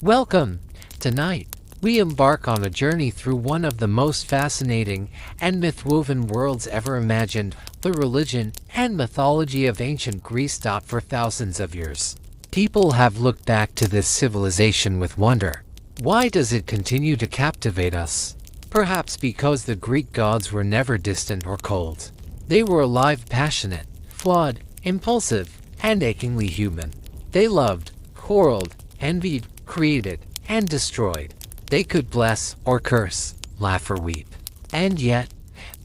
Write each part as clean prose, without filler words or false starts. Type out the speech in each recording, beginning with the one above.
Welcome! Tonight, we embark on a journey through one of the most fascinating and myth-woven worlds ever imagined, the religion and mythology of ancient Greece. For thousands of years, people have looked back to this civilization with wonder. Why does it continue to captivate us? Perhaps because the Greek gods were never distant or cold. They were alive, passionate, flawed, impulsive, and achingly human. They loved, quarreled, envied, created, and destroyed. They could bless or curse, laugh or weep. And yet,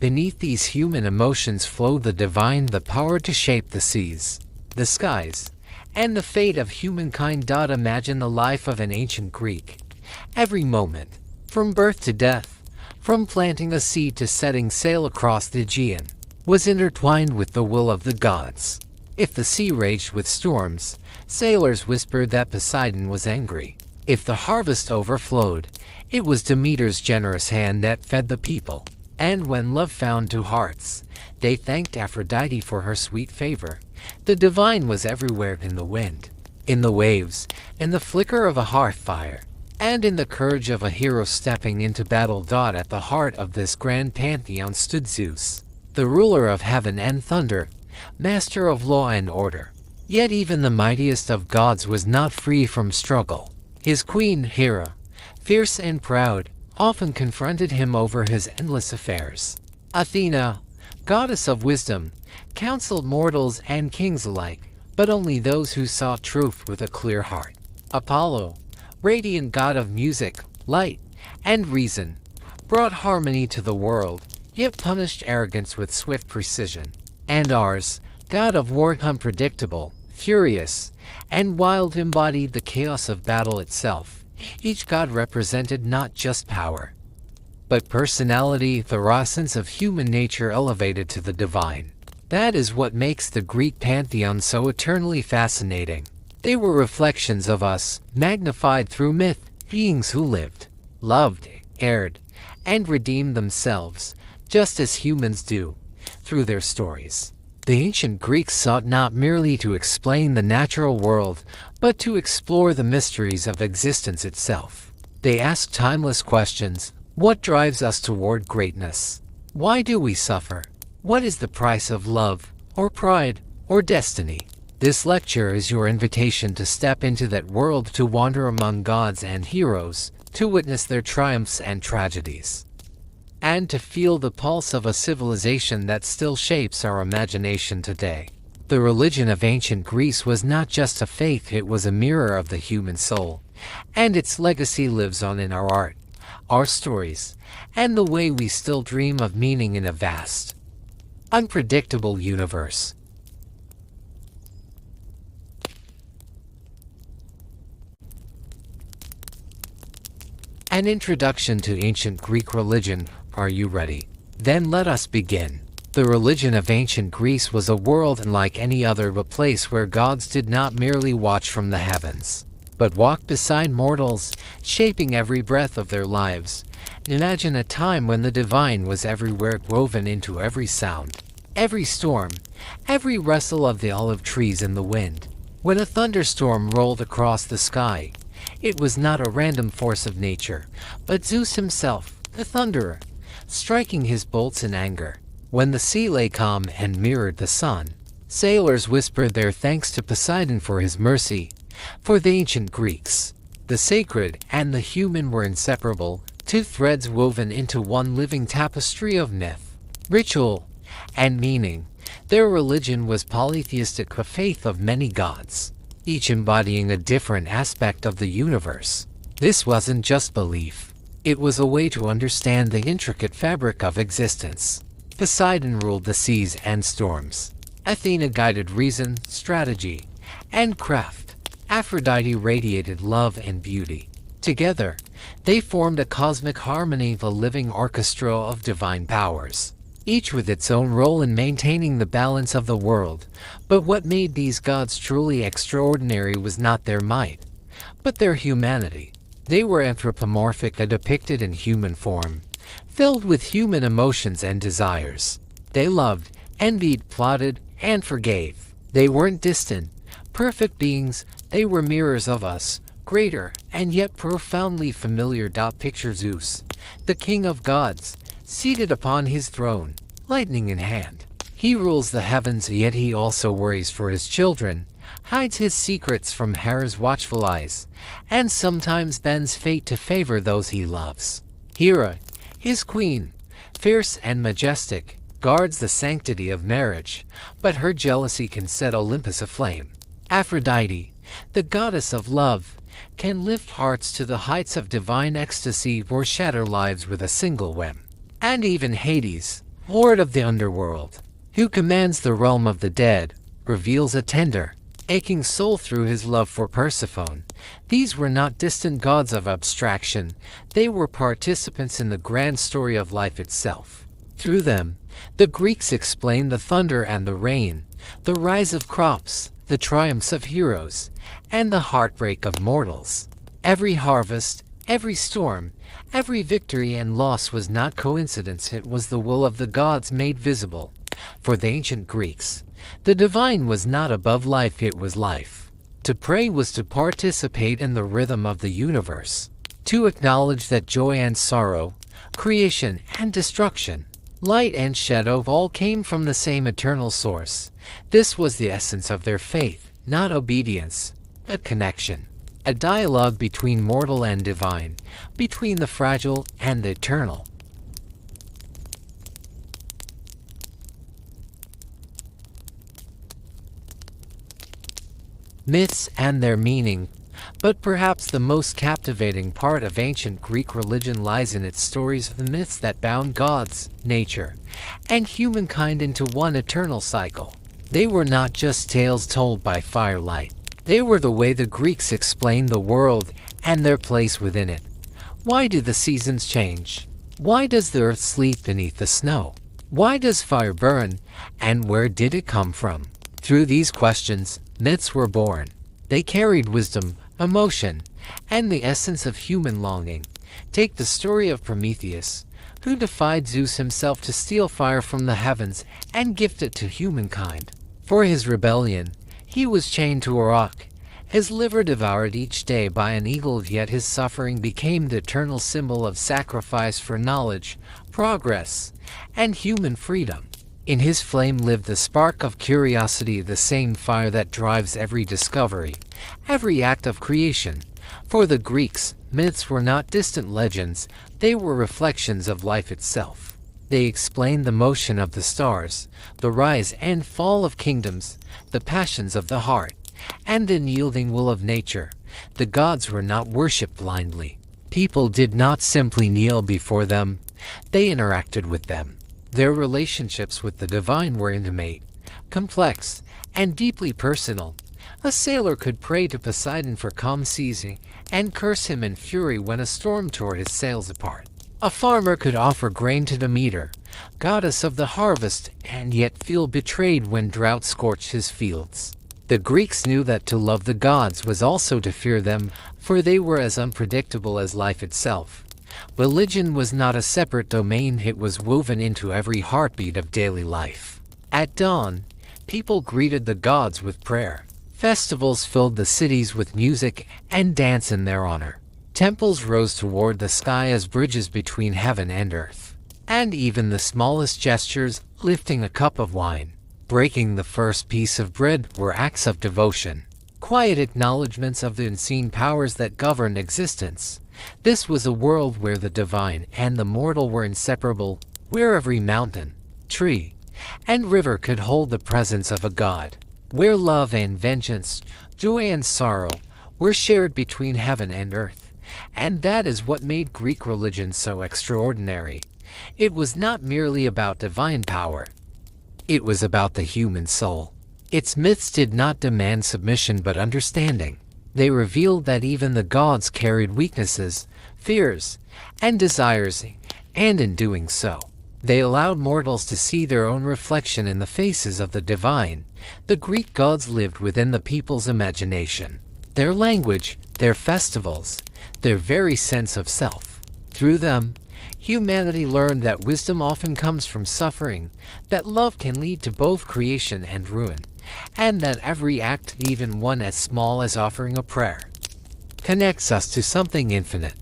beneath these human emotions flowed the divine, the power to shape the seas, the skies, and the fate of humankind. Imagine the life of an ancient Greek. Every moment, from birth to death, from planting a seed to setting sail across the Aegean, was intertwined with the will of the gods. If the sea raged with storms, sailors whispered that Poseidon was angry. If the harvest overflowed, it was Demeter's generous hand that fed the people. And when love found two hearts, they thanked Aphrodite for her sweet favor. The divine was everywhere, in the wind, in the waves, in the flicker of a hearth fire, and in the courage of a hero stepping into battle. At the heart of this grand pantheon stood Zeus, the ruler of heaven and thunder, master of law and order. Yet even the mightiest of gods was not free from struggle. His queen, Hera, fierce and proud, often confronted him over his endless affairs. Athena, goddess of wisdom, counseled mortals and kings alike, but only those who sought truth with a clear heart. Apollo, radiant god of music, light, and reason, brought harmony to the world, yet punished arrogance with swift precision. And Mars, god of war, unpredictable, furious, and wild, embodied the chaos of battle itself. Each god represented not just power, but personality, the raw sense of human nature elevated to the divine. That is what makes the Greek pantheon so eternally fascinating. They were reflections of us, magnified through myth, beings who lived, loved, erred, and redeemed themselves, just as humans do, through their stories. The ancient Greeks sought not merely to explain the natural world, but to explore the mysteries of existence itself. They asked timeless questions. What drives us toward greatness? Why do we suffer? What is the price of love, or pride, or destiny? This lecture is your invitation to step into that world, to wander among gods and heroes, to witness their triumphs and tragedies, and to feel the pulse of a civilization that still shapes our imagination today. The religion of ancient Greece was not just a faith, it was a mirror of the human soul, and its legacy lives on in our art, our stories, and the way we still dream of meaning in a vast, unpredictable universe. An introduction to ancient Greek religion. Are you ready? Then let us begin. The religion of ancient Greece was a world unlike any other, a place where gods did not merely watch from the heavens, but walked beside mortals, shaping every breath of their lives. Imagine a time when the divine was everywhere, woven into every sound, every storm, every rustle of the olive trees in the wind. When a thunderstorm rolled across the sky, it was not a random force of nature, but Zeus himself, the thunderer, striking his bolts in anger. When the sea lay calm and mirrored the sun, sailors whispered their thanks to Poseidon for his mercy. For the ancient Greeks, the sacred and the human were inseparable, two threads woven into one living tapestry of myth, ritual, and meaning. Their religion was polytheistic, a faith of many gods, each embodying a different aspect of the universe. This wasn't just belief. It was a way to understand the intricate fabric of existence. Poseidon ruled the seas and storms. Athena guided reason, strategy, and craft. Aphrodite radiated love and beauty. Together, they formed a cosmic harmony, the living orchestra of divine powers, each with its own role in maintaining the balance of the world. But what made these gods truly extraordinary was not their might, but their humanity. They were anthropomorphic, depicted in human form, filled with human emotions and desires. They loved, envied, plotted, and forgave. They weren't distant, perfect beings. They were mirrors of us, greater, and yet profoundly familiar. Picture Zeus, the king of gods, seated upon his throne, lightning in hand. He rules the heavens, yet he also worries for his children, hides his secrets from Hera's watchful eyes, and sometimes bends fate to favor those he loves. Hera, his queen, fierce and majestic, guards the sanctity of marriage, but her jealousy can set Olympus aflame. Aphrodite, the goddess of love, can lift hearts to the heights of divine ecstasy or shatter lives with a single whim. And even Hades, lord of the underworld, who commands the realm of the dead, reveals a tender, aching soul through his love for Persephone. These were not distant gods of abstraction, they were participants in the grand story of life itself. Through them, the Greeks explained the thunder and the rain, the rise of crops, the triumphs of heroes, and the heartbreak of mortals. Every harvest, every storm, every victory and loss was not coincidence, it was the will of the gods made visible. For the ancient Greeks, the divine was not above life, it was life. To pray was to participate in the rhythm of the universe, to acknowledge that joy and sorrow, creation and destruction, light and shadow all came from the same eternal source. This was the essence of their faith, not obedience, but connection. A dialogue between mortal and divine, between the fragile and the eternal. Myths and their meaning. But perhaps the most captivating part of ancient Greek religion lies in its stories of the myths that bound gods, nature, and humankind into one eternal cycle. They were not just tales told by firelight. They were the way the Greeks explained the world and their place within it. Why do the seasons change? Why does the earth sleep beneath the snow? Why does fire burn? And where did it come from? Through these questions, myths were born. They carried wisdom, emotion, and the essence of human longing. Take the story of Prometheus, who defied Zeus himself to steal fire from the heavens and gift it to humankind. For his rebellion, he was chained to a rock, his liver devoured each day by an eagle, yet his suffering became the eternal symbol of sacrifice for knowledge, progress, and human freedom. In his flame lived the spark of curiosity, the same fire that drives every discovery, every act of creation. For the Greeks, myths were not distant legends, they were reflections of life itself. They explained the motion of the stars, the rise and fall of kingdoms, the passions of the heart, and the unyielding will of nature. The gods were not worshipped blindly. People did not simply kneel before them, they interacted with them. Their relationships with the divine were intimate, complex, and deeply personal. A sailor could pray to Poseidon for calm seas and curse him in fury when a storm tore his sails apart. A farmer could offer grain to Demeter, goddess of the harvest, and yet feel betrayed when drought scorched his fields. The Greeks knew that to love the gods was also to fear them, for they were as unpredictable as life itself. Religion was not a separate domain, it was woven into every heartbeat of daily life. At dawn, people greeted the gods with prayer. Festivals filled the cities with music and dance in their honor. Temples rose toward the sky as bridges between heaven and earth. And even the smallest gestures, lifting a cup of wine, breaking the first piece of bread, were acts of devotion. Quiet acknowledgments of the unseen powers that governed existence. This was a world where the divine and the mortal were inseparable, where every mountain, tree, and river could hold the presence of a god, where love and vengeance, joy and sorrow, were shared between heaven and earth. And that is what made Greek religion so extraordinary. It was not merely about divine power. It was about the human soul. Its myths did not demand submission but understanding. They revealed that even the gods carried weaknesses, fears, and desires, and in doing so, they allowed mortals to see their own reflection in the faces of the divine. The Greek gods lived within the people's imagination, their language, their festivals, their very sense of self. Through them, humanity learned that wisdom often comes from suffering, that love can lead to both creation and ruin, and that every act, even one as small as offering a prayer, connects us to something infinite.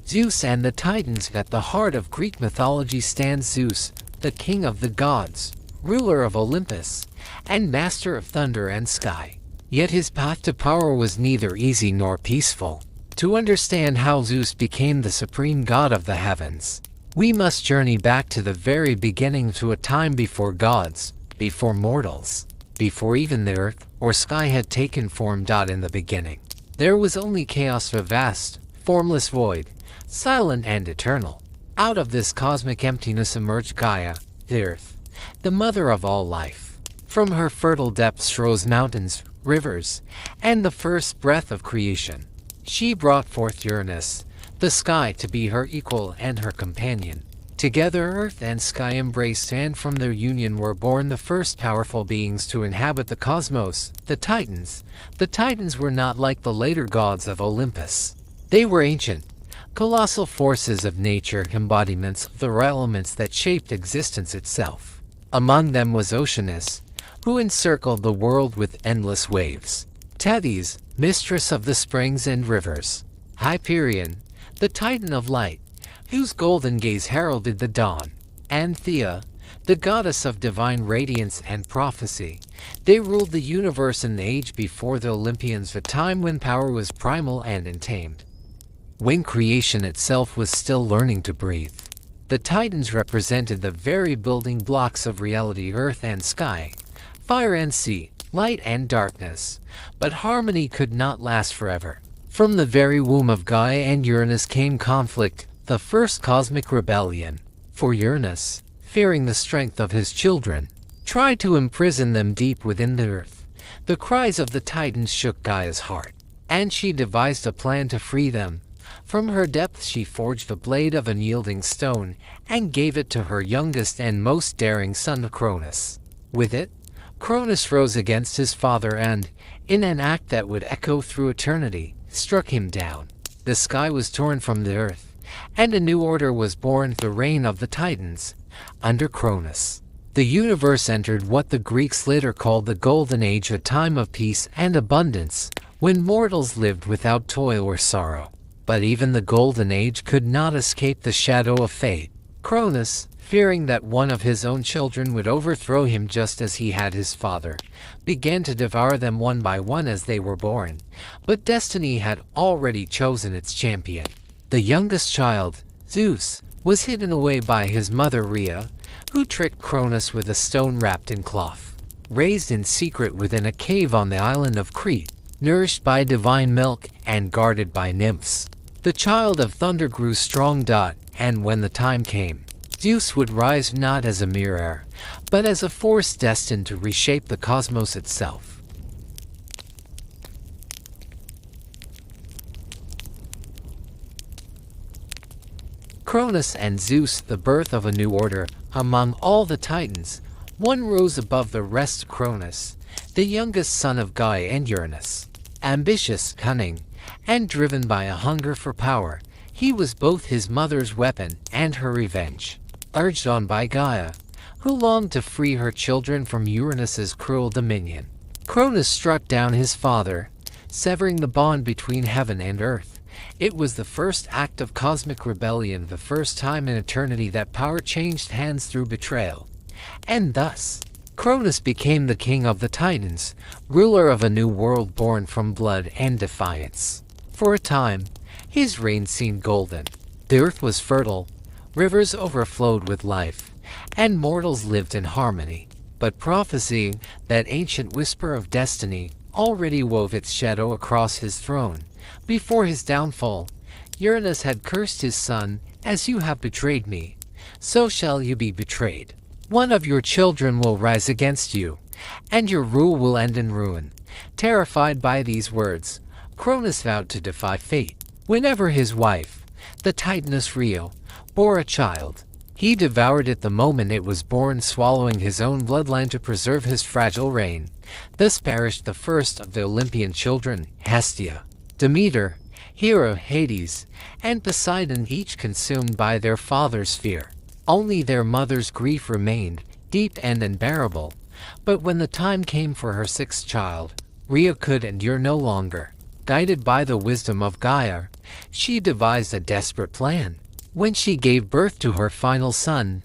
Zeus and the Titans. At the heart of Greek mythology stands Zeus, the king of the gods, ruler of Olympus, and master of thunder and sky. Yet his path to power was neither easy nor peaceful. To understand how Zeus became the supreme god of the heavens, we must journey back to the very beginning, to a time before gods, before mortals, before even the earth or sky had taken form. In the beginning, there was only chaos, a vast, formless void, silent and eternal. Out of this cosmic emptiness emerged Gaia, the earth, the mother of all life. From her fertile depths rose mountains, rivers, and the first breath of creation. She brought forth Uranus, the sky, to be her equal and her companion. Together earth and sky embraced, and from their union were born the first powerful beings to inhabit the cosmos, the Titans. The Titans were not like the later gods of Olympus. They were ancient, colossal forces of nature, embodiments of the elements that shaped existence itself. Among them was Oceanus, who encircled the world with endless waves. Tethys, mistress of the springs and rivers. Hyperion, the Titan of light, whose golden gaze heralded the dawn. And Thea, the goddess of divine radiance and prophecy. They ruled the universe in the age before the Olympians, a time when power was primal and untamed, when creation itself was still learning to breathe. The Titans represented the very building blocks of reality: earth and sky, fire and sea, light and darkness. But harmony could not last forever. From the very womb of Gaia and Uranus came conflict, the first cosmic rebellion. For Uranus, fearing the strength of his children, tried to imprison them deep within the earth. The cries of the Titans shook Gaia's heart, and she devised a plan to free them. From her depths she forged a blade of unyielding stone and gave it to her youngest and most daring son, Cronus. With it, Cronus rose against his father and, in an act that would echo through eternity, struck him down. The sky was torn from the earth, and a new order was born, the reign of the Titans. Under Cronus, the universe entered what the Greeks later called the Golden Age, a time of peace and abundance, when mortals lived without toil or sorrow. But even the Golden Age could not escape the shadow of fate. Cronus, fearing that one of his own children would overthrow him just as he had his father, began to devour them one by one as they were born. But destiny had already chosen its champion. The youngest child, Zeus, was hidden away by his mother Rhea, who tricked Cronus with a stone wrapped in cloth. Raised in secret within a cave on the island of Crete, nourished by divine milk and guarded by nymphs, the child of thunder grew strong. And when the time came, Zeus would rise not as a mere heir, but as a force destined to reshape the cosmos itself. Cronus and Zeus, the birth of a new order. Among all the Titans, one rose above the rest: Cronus, the youngest son of Gaia and Uranus. Ambitious, cunning, and driven by a hunger for power, he was both his mother's weapon and her revenge. Urged on by Gaia, who longed to free her children from Uranus's cruel dominion, Cronus struck down his father, severing the bond between heaven and earth. It was the first act of cosmic rebellion, the first time in eternity that power changed hands through betrayal. And thus, Cronus became the king of the Titans, ruler of a new world born from blood and defiance. For a time, his reign seemed golden. The earth was fertile, rivers overflowed with life, and mortals lived in harmony. But prophecy, that ancient whisper of destiny, already wove its shadow across his throne. Before his downfall, Uranus had cursed his son: "As you have betrayed me, so shall you be betrayed. One of your children will rise against you, and your rule will end in ruin." Terrified by these words, Cronus vowed to defy fate. Whenever his wife, the Titaness Rhea, bore a child, he devoured it the moment it was born, swallowing his own bloodline to preserve his fragile reign. Thus perished the first of the Olympian children: Hestia, Demeter, Hera, Hades, and Poseidon, each consumed by their father's fear. Only their mother's grief remained, deep and unbearable. But when the time came for her sixth child, Rhea could endure no longer. Guided by the wisdom of Gaia, she devised a desperate plan. When she gave birth to her final son,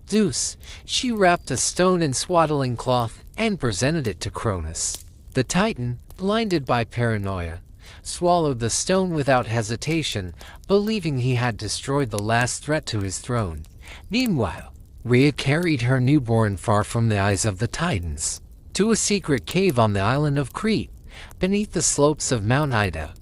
Zeus, she wrapped a stone in swaddling cloth and presented it to Cronus. The Titan, blinded by paranoia, swallowed the stone without hesitation, believing he had destroyed the last threat to his throne. Meanwhile, Rhea carried her newborn far from the eyes of the Titans, to a secret cave on the island of Crete, beneath the slopes of Mount Ida.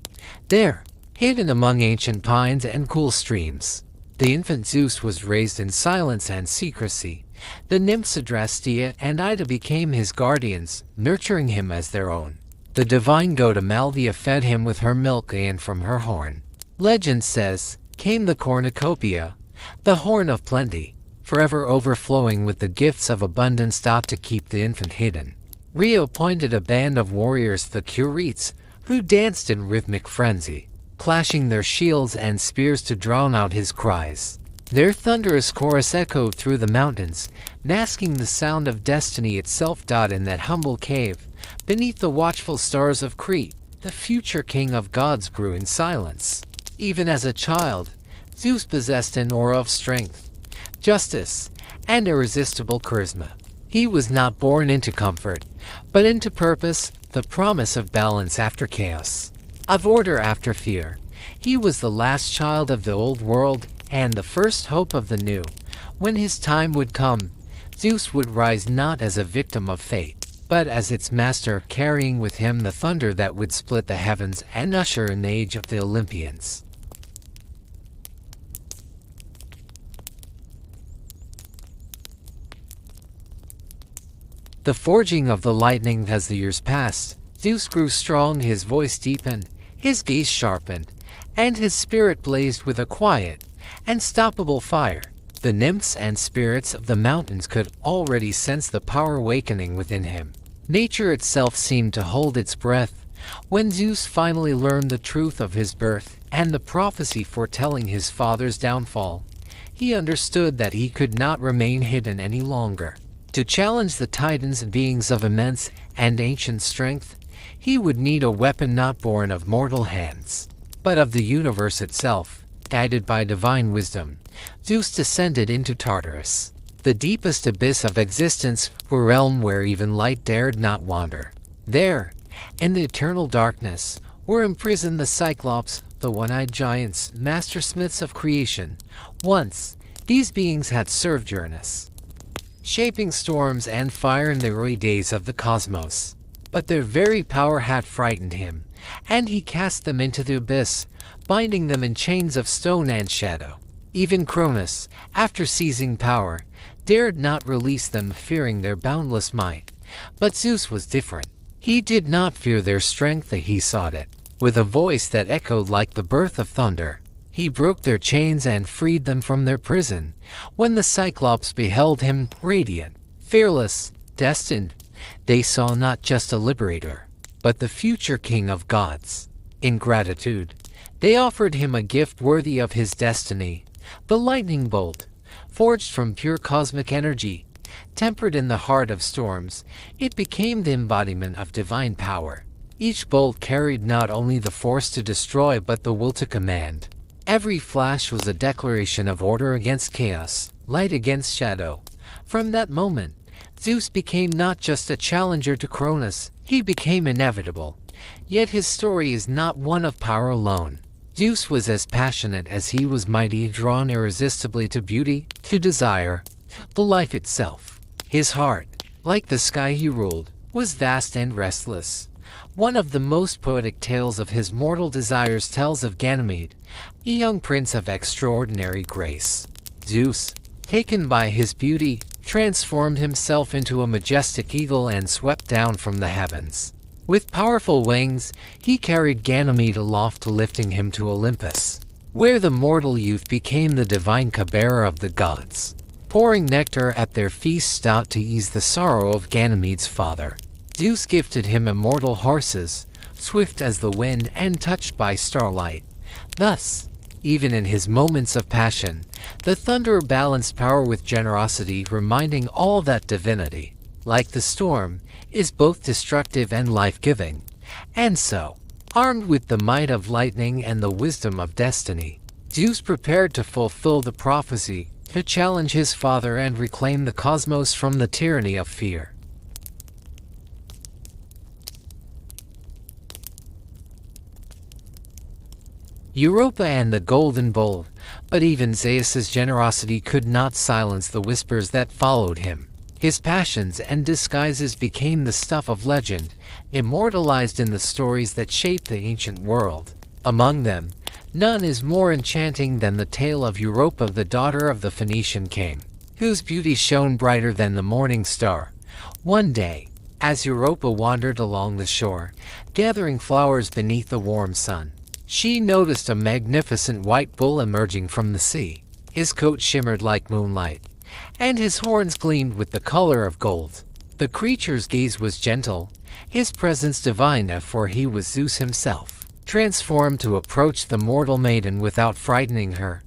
There, hidden among ancient pines and cool streams, the infant Zeus was raised in silence and secrecy. The nymphs Adrastea and Ida became his guardians, nurturing him as their own. The divine goat Amalthea fed him with her milk and from her horn, legend says, came the cornucopia, the horn of plenty, forever overflowing with the gifts of abundance. To keep the infant hidden, Rhea appointed a band of warriors, the Curetes, who danced in rhythmic frenzy, clashing their shields and spears to drown out his cries. Their thunderous chorus echoed through the mountains, masking the sound of destiny itself. In that humble cave, beneath the watchful stars of Crete, the future king of gods grew in silence. Even as a child, Zeus possessed an aura of strength, justice, and irresistible charisma. He was not born into comfort, but into purpose, the promise of balance after chaos, of order after fear. He was the last child of the old world and the first hope of the new. When his time would come, Zeus would rise not as a victim of fate, but as its master, carrying with him the thunder that would split the heavens and usher in the age of the Olympians. The forging of the lightning. As the years passed, Zeus grew strong, his voice deepened, his gaze sharpened, and his spirit blazed with a quiet, unstoppable fire. The nymphs and spirits of the mountains could already sense the power awakening within him. Nature itself seemed to hold its breath. When Zeus finally learned the truth of his birth and the prophecy foretelling his father's downfall, he understood that he could not remain hidden any longer. To challenge the Titans, beings of immense and ancient strength, he would need a weapon not born of mortal hands, but of the universe itself. Guided by divine wisdom, Zeus descended into Tartarus, the deepest abyss of existence, a realm where even light dared not wander. There, in the eternal darkness, were imprisoned the Cyclops, the one-eyed giants, mastersmiths of creation. Once, these beings had served Uranus, shaping storms and fire in the early days of the cosmos. But their very power had frightened him, and he cast them into the abyss, binding them in chains of stone and shadow. Even Cronus, after seizing power, dared not release them, fearing their boundless might. But Zeus was different. He did not fear their strength, he sought it. With a voice that echoed like the birth of thunder, he broke their chains and freed them from their prison. When the Cyclops beheld him, radiant, fearless, destined, they saw not just a liberator, but the future king of gods. In gratitude, they offered him a gift worthy of his destiny, the lightning bolt, forged from pure cosmic energy. Tempered in the heart of storms, it became the embodiment of divine power. Each bolt carried not only the force to destroy but the will to command. Every flash was a declaration of order against chaos, light against shadow. From that moment, Zeus became not just a challenger to Cronus, he became inevitable. Yet his story is not one of power alone. Zeus was as passionate as he was mighty, drawn irresistibly to beauty, to desire, to life itself. His heart, like the sky he ruled, was vast and restless. One of the most poetic tales of his mortal desires tells of Ganymede, a young prince of extraordinary grace. Zeus, taken by his beauty, transformed himself into a majestic eagle and swept down from the heavens. With powerful wings, he carried Ganymede aloft, lifting him to Olympus, where the mortal youth became the divine cup-bearer of the gods, pouring nectar at their feasts out to ease the sorrow of Ganymede's father. Zeus gifted him immortal horses, swift as the wind and touched by starlight. Thus, Even in his moments of passion, the thunderer balanced power with generosity, reminding all that divinity, like the storm, is both destructive and life-giving. And so, armed with the might of lightning and the wisdom of destiny, Zeus prepared to fulfill the prophecy, to challenge his father and reclaim the cosmos from the tyranny of fear. Europa and the Golden Bull. But even Zeus's generosity could not silence the whispers that followed him. His passions and disguises became the stuff of legend, immortalized in the stories that shaped the ancient world. Among them, none is more enchanting than the tale of Europa, the daughter of the Phoenician king, whose beauty shone brighter than the morning star. One day, as Europa wandered along the shore, gathering flowers beneath the warm sun, she noticed a magnificent white bull emerging from the sea. His coat shimmered like moonlight, and his horns gleamed with the color of gold. The creature's gaze was gentle, his presence divine, for he was Zeus himself, transformed to approach the mortal maiden without frightening her.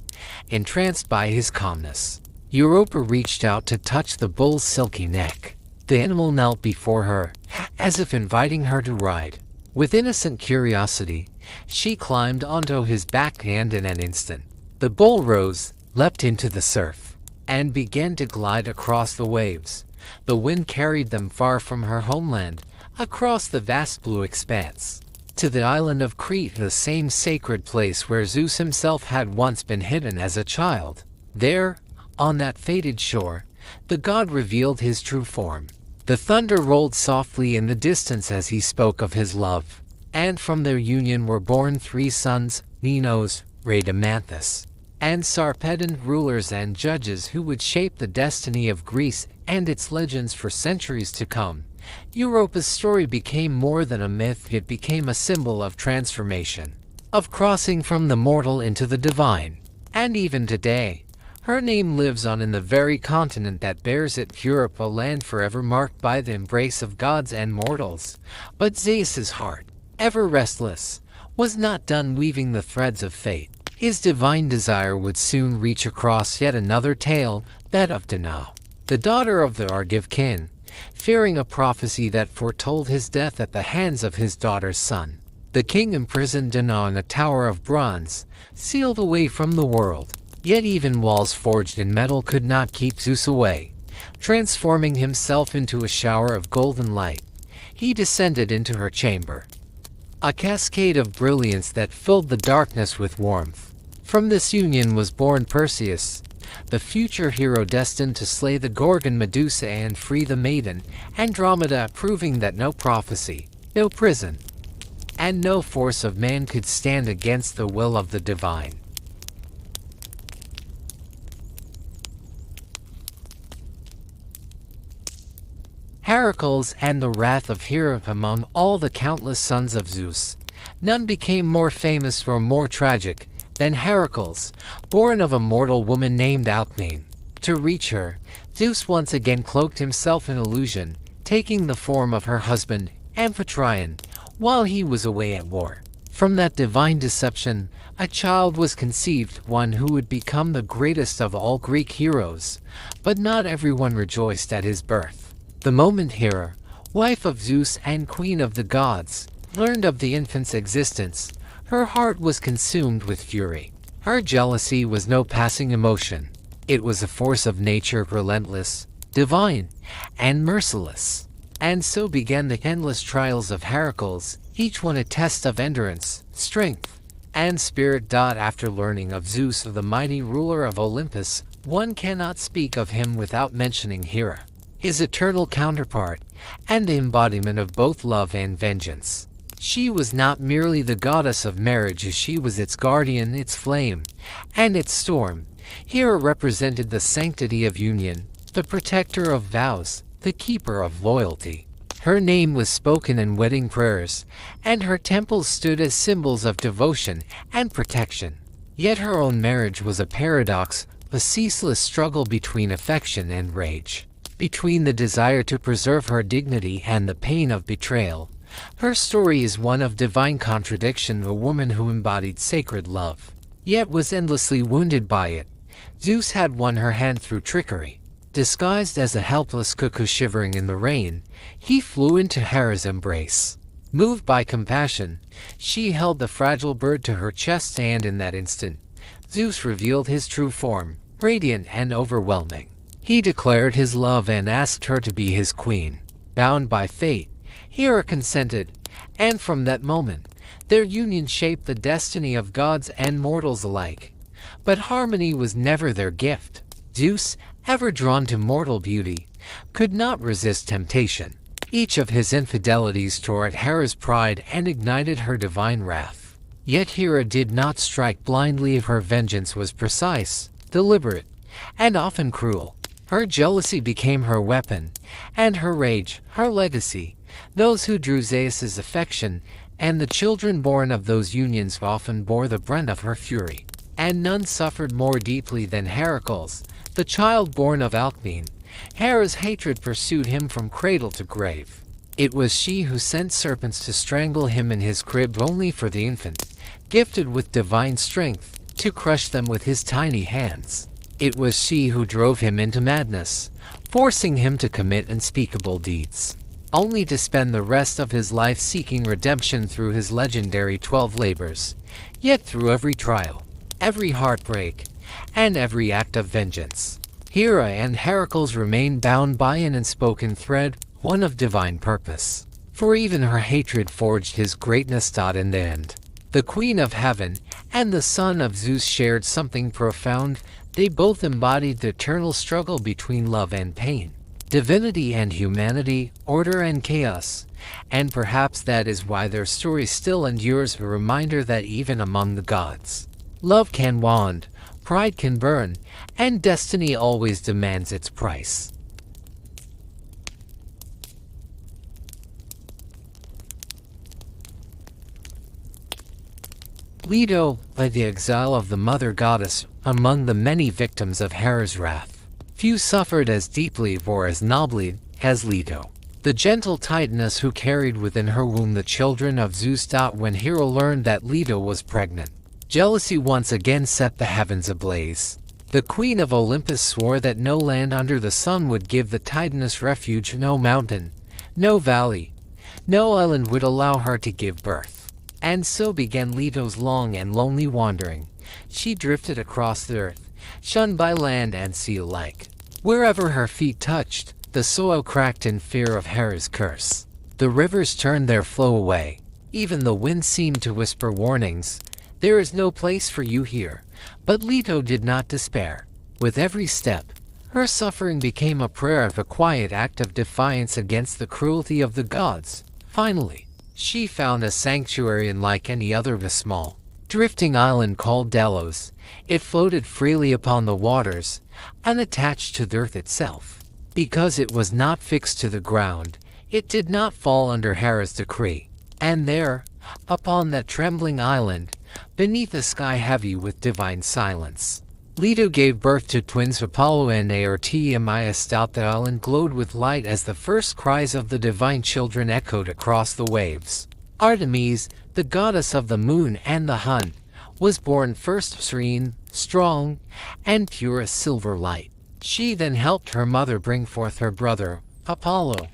Entranced by his calmness, Europa reached out to touch the bull's silky neck. The animal knelt before her, as if inviting her to ride. With innocent curiosity, she climbed onto his back, and in an instant, the bull rose, leapt into the surf, and began to glide across the waves. The wind carried them far from her homeland, across the vast blue expanse, to the island of Crete, the same sacred place where Zeus himself had once been hidden as a child. There, on that fated shore, the god revealed his true form. The thunder rolled softly in the distance as he spoke of his love, and from their union were born 3 sons, Minos, Rhadamanthus, and Sarpedon, rulers and judges who would shape the destiny of Greece and its legends for centuries to come. Europa's story became more than a myth, it became a symbol of transformation, of crossing from the mortal into the divine. And even today, her name lives on in the very continent that bears it, Europe, a land forever marked by the embrace of gods and mortals. But Zeus's heart, ever restless, was not done weaving the threads of fate. His divine desire would soon reach across yet another tale, that of Athena, the daughter of the Argive king, fearing a prophecy that foretold his death at the hands of his daughter's son. The king imprisoned Athena in a tower of bronze, sealed away from the world. Yet even walls forged in metal could not keep Zeus away. Transforming himself into a shower of golden light, he descended into her chamber, a cascade of brilliance that filled the darkness with warmth. From this union was born Perseus, the future hero destined to slay the Gorgon Medusa and free the maiden Andromeda, proving that no prophecy, no prison, and no force of man could stand against the will of the divine. Heracles and the wrath of Hera. Among all the countless sons of Zeus, none became more famous or more tragic than Heracles, born of a mortal woman named Athena. To reach her, Zeus once again cloaked himself in illusion, taking the form of her husband, Amphitryon, while he was away at war. From that divine deception, a child was conceived, one who would become the greatest of all Greek heroes. But not everyone rejoiced at his birth. The moment Hera, wife of Zeus and queen of the gods, learned of the infant's existence, her heart was consumed with fury. Her jealousy was no passing emotion. It was a force of nature, relentless, divine, and merciless. And so began the endless trials of Heracles, each one a test of endurance, strength, and spirit. After learning of Zeus, the mighty ruler of Olympus, one cannot speak of him without mentioning Hera, his eternal counterpart, and the embodiment of both love and vengeance. She was not merely the goddess of marriage, she was its guardian, its flame, and its storm. Hera represented the sanctity of union, the protector of vows, the keeper of loyalty. Her name was spoken in wedding prayers, and her temples stood as symbols of devotion and protection. Yet her own marriage was a paradox, a ceaseless struggle between affection and rage, between the desire to preserve her dignity and the pain of betrayal. Her story is one of divine contradiction, a woman who embodied sacred love, yet was endlessly wounded by it. Zeus had won her hand through trickery. Disguised as a helpless cuckoo shivering in the rain, he flew into Hera's embrace. Moved by compassion, she held the fragile bird to her chest, and in that instant, Zeus revealed his true form, radiant and overwhelming. He declared his love and asked her to be his queen. Bound by fate, Hera consented, and from that moment, their union shaped the destiny of gods and mortals alike. But harmony was never their gift. Zeus, ever drawn to mortal beauty, could not resist temptation. Each of his infidelities tore at Hera's pride and ignited her divine wrath. Yet Hera did not strike blindly. Her vengeance was precise, deliberate, and often cruel. Her jealousy became her weapon, and her rage, her legacy. Those who drew Zeus's affection, and the children born of those unions often bore the brunt of her fury. And none suffered more deeply than Heracles, the child born of Alcmene. Hera's hatred pursued him from cradle to grave. It was she who sent serpents to strangle him in his crib, only for the infant, gifted with divine strength, to crush them with his tiny hands. It was she who drove him into madness, forcing him to commit unspeakable deeds, only to spend the rest of his life seeking redemption through his legendary 12 labors. Yet through every trial, every heartbreak, and every act of vengeance, Hera and Heracles remained bound by an unspoken thread, one of divine purpose. For even her hatred forged his greatness. In the end, the Queen of Heaven and the son of Zeus shared something profound. They both embodied the eternal struggle between love and pain, divinity and humanity, order and chaos. And perhaps that is why their story still endures, a reminder that even among the gods, love can wound, pride can burn, and destiny always demands its price. Leto, like the exile of the mother goddess, among the many victims of Hera's wrath, few suffered as deeply or as nobly as Leto, the gentle Titaness who carried within her womb the children of Zeus. When Hera learned that Leto was pregnant, jealousy once again set the heavens ablaze. The queen of Olympus swore that no land under the sun would give the Titaness refuge, no mountain, no valley, no island would allow her to give birth. And so began Leto's long and lonely wandering. She drifted across the earth, shunned by land and sea alike. Wherever her feet touched, the soil cracked in fear of Hera's curse. The rivers turned their flow away. Even the wind seemed to whisper warnings. There is no place for you here. But Leto did not despair. With every step, her suffering became a prayer, of a quiet act of defiance against the cruelty of the gods. Finally, she found a sanctuary unlike any other, a small, drifting island called Delos. It floated freely upon the waters, unattached to the earth itself. Because it was not fixed to the ground, it did not fall under Hera's decree. And there, upon that trembling island, beneath a sky heavy with divine silence, Leto gave birth to twins Apollo and Artemis. The island glowed with light as the first cries of the divine children echoed across the waves. Artemis, the goddess of the moon and the hunt, was born first, serene, strong, and pure as silver light. She then helped her mother bring forth her brother, Apollo,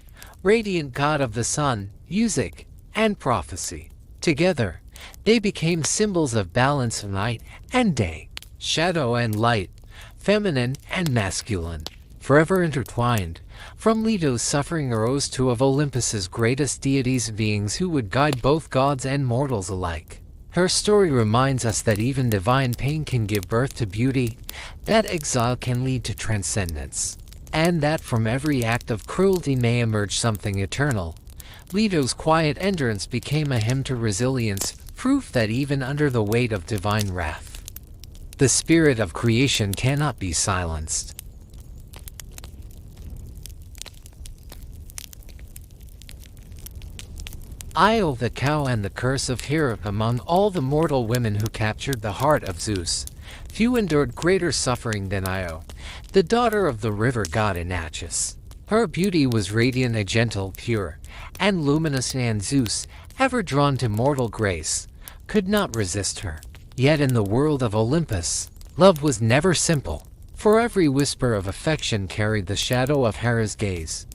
radiant god of the sun, music, and prophecy. Together, they became symbols of balance of night and day, shadow and light, feminine and masculine, forever intertwined. From Leto's suffering arose two of Olympus's greatest deities, beings who would guide both gods and mortals alike. Her story reminds us that even divine pain can give birth to beauty, that exile can lead to transcendence, and that from every act of cruelty may emerge something eternal. Leto's quiet endurance became a hymn to resilience, proof that even under the weight of divine wrath, the spirit of creation cannot be silenced. Io the cow and the curse of Hera. Among all the mortal women who captured the heart of Zeus, few endured greater suffering than Io, the daughter of the river god Inachus. Her beauty was radiant, a gentle, pure, and luminous, and Zeus, ever drawn to mortal grace, could not resist her. Yet in the world of Olympus, love was never simple, for every whisper of affection carried the shadow of Hera's gaze.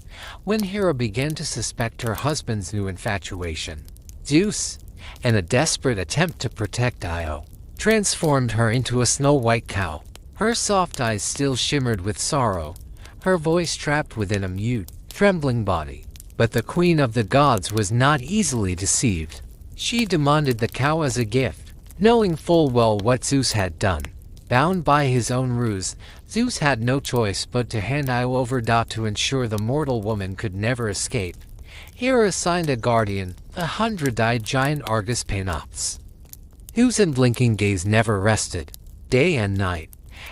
When Hera began to suspect her husband's new infatuation, Zeus, in a desperate attempt to protect Io, transformed her into a snow-white cow. Her soft eyes still shimmered with sorrow, her voice trapped within a mute, trembling body. But the queen of the gods was not easily deceived. She demanded the cow as a gift, knowing full well what Zeus had done. Bound by his own ruse, Zeus had no choice but to hand Io over to ensure the mortal woman could never escape. Hera assigned a guardian, the 100-eyed giant Argus Panos, whose unblinking gaze never rested, day and night.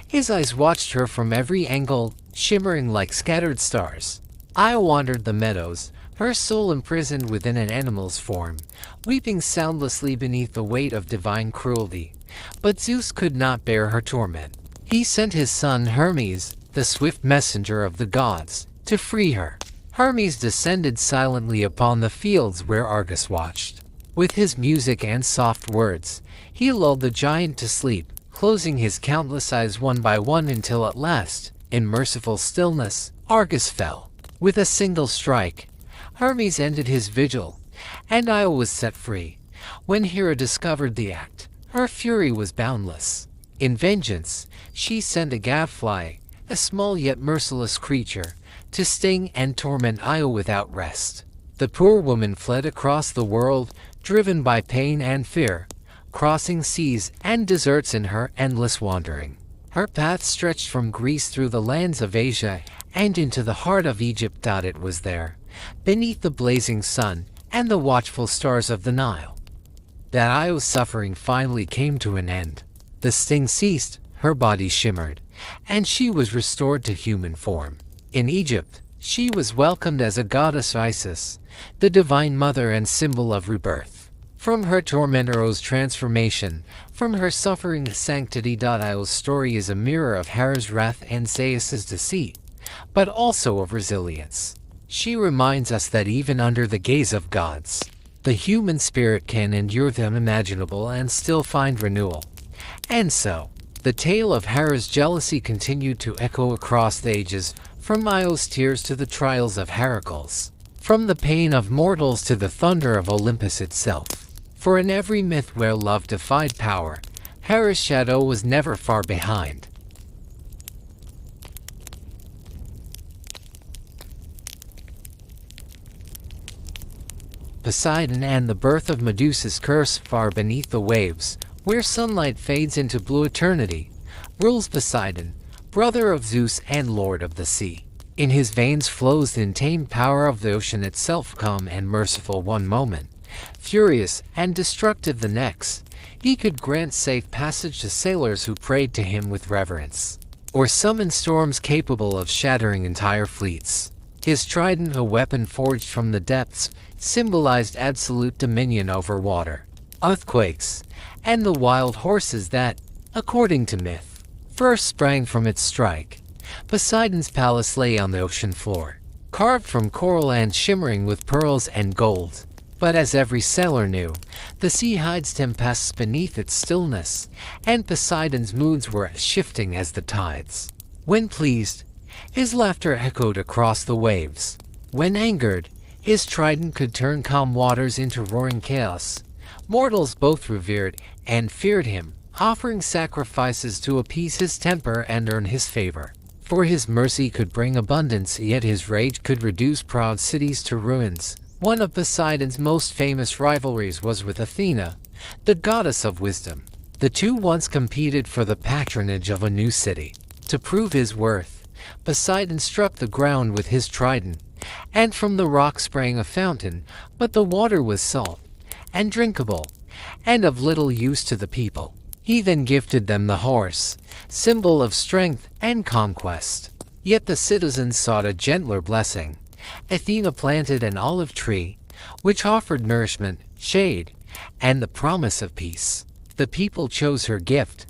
His eyes watched her from every angle, shimmering like scattered stars. Io wandered the meadows, her soul imprisoned within an animal's form, weeping soundlessly beneath the weight of divine cruelty. But Zeus could not bear her torment. He sent his son Hermes, the swift messenger of the gods, to free her. Hermes descended silently upon the fields where Argus watched. With his music and soft words, he lulled the giant to sleep, closing his countless eyes one by one until at last, in merciful stillness, Argus fell. With a single strike, Hermes ended his vigil, and Io was set free. When Hera discovered the act, her fury was boundless. In vengeance, she sent a gadfly, a small yet merciless creature, to sting and torment Io without rest. The poor woman fled across the world, driven by pain and fear, crossing seas and deserts in her endless wandering. Her path stretched from Greece through the lands of Asia and into the heart of Egypt. It was there, beneath the blazing sun and the watchful stars of the Nile, that Io's suffering finally came to an end. The sting ceased, her body shimmered, and she was restored to human form. In Egypt, she was welcomed as a goddess Isis, the divine mother and symbol of rebirth. From her torment arose transformation, from her suffering sanctity. Io's story is a mirror of Hera's wrath and Zeus's deceit, but also of resilience. She reminds us that even under the gaze of gods, the human spirit can endure the unimaginable and still find renewal. And so, the tale of Hera's jealousy continued to echo across the ages, from Io's tears to the trials of Heracles, from the pain of mortals to the thunder of Olympus itself. For in every myth where love defied power, Hera's shadow was never far behind. Poseidon and the birth of Medusa's curse. Far beneath the waves, where sunlight fades into blue eternity, rules Poseidon, brother of Zeus and lord of the sea. In his veins flows the untamed power of the ocean itself, calm and merciful one moment, furious and destructive the next. He could grant safe passage to sailors who prayed to him with reverence, or summon storms capable of shattering entire fleets. His trident, a weapon forged from the depths, symbolized absolute dominion over water, earthquakes, and the wild horses that, according to myth, first sprang from its strike. Poseidon's palace lay on the ocean floor, carved from coral and shimmering with pearls and gold. But as every sailor knew, the sea hides tempests beneath its stillness, and Poseidon's moods were as shifting as the tides. When pleased, his laughter echoed across the waves. When angered, his trident could turn calm waters into roaring chaos. Mortals both revered and feared him, offering sacrifices to appease his temper and earn his favor. For his mercy could bring abundance, yet his rage could reduce proud cities to ruins. One of Poseidon's most famous rivalries was with Athena, the goddess of wisdom. The two once competed for the patronage of a new city. To prove his worth, Poseidon struck the ground with his trident, and from the rock sprang a fountain, but the water was salt and drinkable, and of little use to the people. He then gifted them the horse, symbol of strength and conquest. Yet the citizens sought a gentler blessing. Athena planted an olive tree, which offered nourishment, shade, and the promise of peace. The people chose her gift,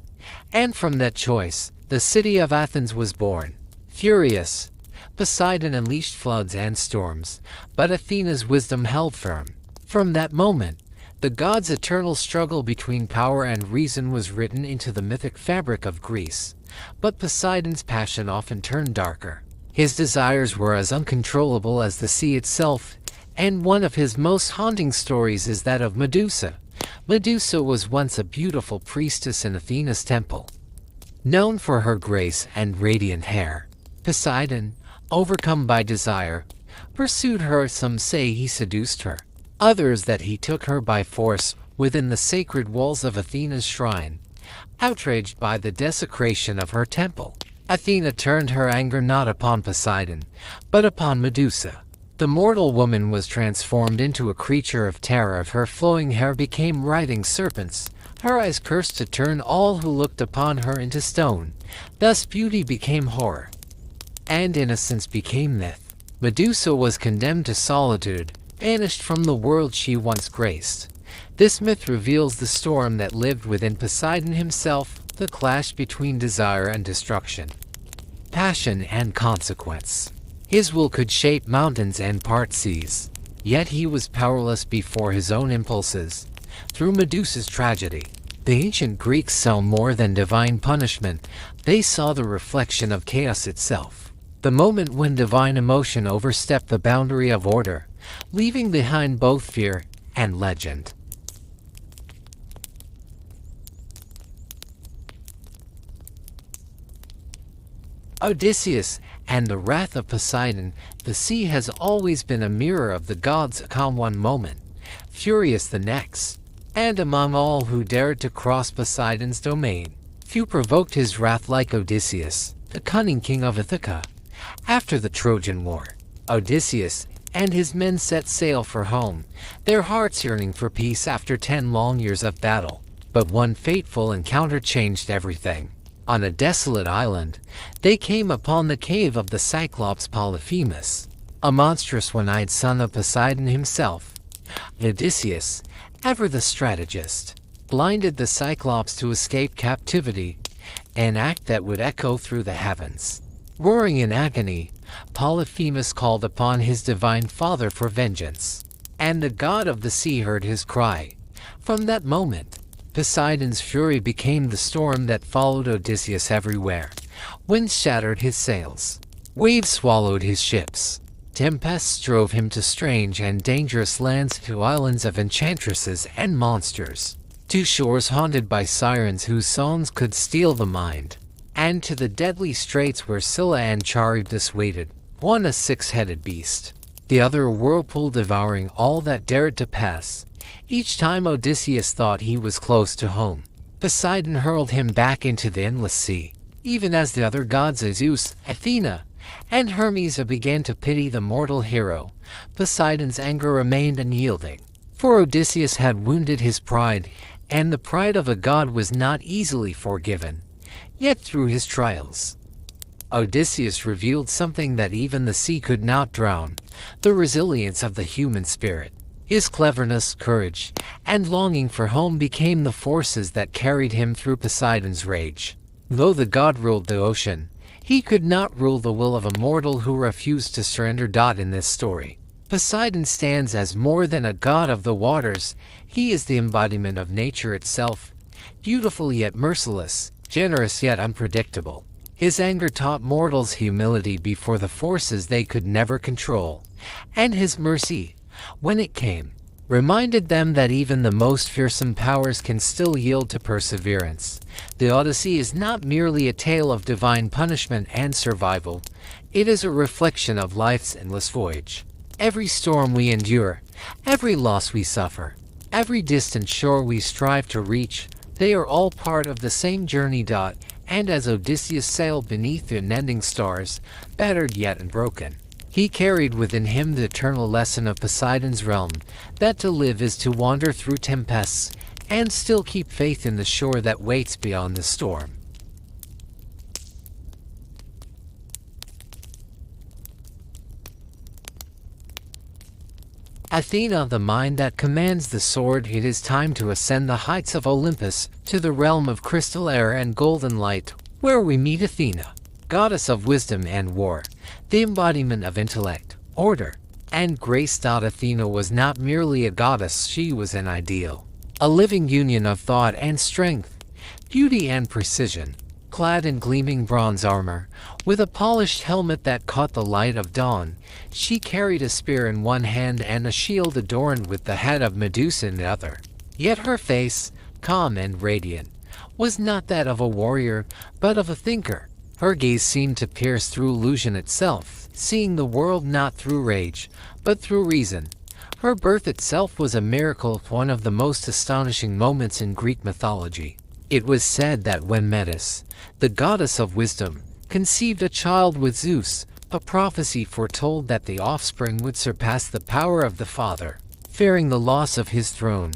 and from that choice, the city of Athens was born. Furious, Poseidon unleashed floods and storms, but Athena's wisdom held firm. From that moment, The gods' eternal struggle between power and reason was written into the mythic fabric of Greece, but Poseidon's passion often turned darker. His desires were as uncontrollable as the sea itself, and one of his most haunting stories is that of Medusa. Medusa was once a beautiful priestess in Athena's temple. Known for her grace and radiant hair, Poseidon, overcome by desire, pursued her. Some say he seduced her, others that he took her by force within the sacred walls of Athena's shrine. Outraged by the desecration of her temple, Athena turned her anger not upon Poseidon, but upon Medusa. The mortal woman was transformed into a creature of terror. Her flowing hair became writhing serpents, her eyes cursed to turn all who looked upon her into stone. Thus beauty became horror, and innocence became myth. Medusa was condemned to solitude, banished from the world she once graced. This myth reveals the storm that lived within Poseidon himself, the clash between desire and destruction, passion and consequence. His will could shape mountains and part seas, yet he was powerless before his own impulses. Through Medusa's tragedy, the ancient Greeks saw more than divine punishment. They saw the reflection of chaos itself, the moment when divine emotion overstepped the boundary of order, leaving behind both fear and legend. Odysseus and the wrath of Poseidon. The sea has always been a mirror of the gods, calm one moment, furious the next. And among all who dared to cross Poseidon's domain, few provoked his wrath like Odysseus, the cunning king of Ithaca. After the Trojan War, Odysseus and his men set sail for home, their hearts yearning for peace after 10 long years of battle. But one fateful encounter changed everything. On a desolate island, they came upon the cave of the Cyclops Polyphemus, a monstrous one-eyed son of Poseidon himself. Odysseus, ever the strategist, blinded the Cyclops to escape captivity, an act that would echo through the heavens. Roaring in agony, Polyphemus called upon his divine father for vengeance, and the god of the sea heard his cry. From that moment, Poseidon's fury became the storm that followed Odysseus everywhere. Winds shattered his sails, waves swallowed his ships, tempests drove him to strange and dangerous lands, to islands of enchantresses and monsters, to shores haunted by sirens whose songs could steal the mind, and to the deadly straits where Scylla and Charybdis waited, one a 6-headed beast, the other a whirlpool devouring all that dared to pass. Each time Odysseus thought he was close to home, Poseidon hurled him back into the endless sea. Even as the other gods Zeus, Athena, and Hermes began to pity the mortal hero, Poseidon's anger remained unyielding. For Odysseus had wounded his pride, and the pride of a god was not easily forgiven. Yet through his trials, Odysseus revealed something that even the sea could not drown: the resilience of the human spirit. His cleverness, courage, and longing for home became the forces that carried him through Poseidon's rage. Though the god ruled the ocean, he could not rule the will of a mortal who refused to surrender. In this story, Poseidon stands as more than a god of the waters. He is the embodiment of nature itself, beautiful yet merciless, generous yet unpredictable. His anger taught mortals humility before the forces they could never control, and his mercy, when it came, reminded them that even the most fearsome powers can still yield to perseverance. The Odyssey is not merely a tale of divine punishment and survival. It is a reflection of life's endless voyage. Every storm we endure, every loss we suffer, every distant shore we strive to reach, they are all part of the same journey. And as Odysseus sailed beneath the unending stars, battered yet unbroken, he carried within him the eternal lesson of Poseidon's realm, that to live is to wander through tempests, and still keep faith in the shore that waits beyond the storm. Athena, the mind that commands the sword. It is time to ascend the heights of Olympus, to the realm of crystal air and golden light, where we meet Athena, goddess of wisdom and war, the embodiment of intellect, order, and grace. Athena was not merely a goddess, she was an ideal. A living union of thought and strength, beauty and precision. Clad in gleaming bronze armor, with a polished helmet that caught the light of dawn, she carried a spear in one hand and a shield adorned with the head of Medusa in the other. Yet her face, calm and radiant, was not that of a warrior, but of a thinker. Her gaze seemed to pierce through illusion itself, seeing the world not through rage, but through reason. Her birth itself was a miracle, one of the most astonishing moments in Greek mythology. It was said that when Medusa, the goddess of wisdom, conceived a child with Zeus, a prophecy foretold that the offspring would surpass the power of the father. Fearing the loss of his throne,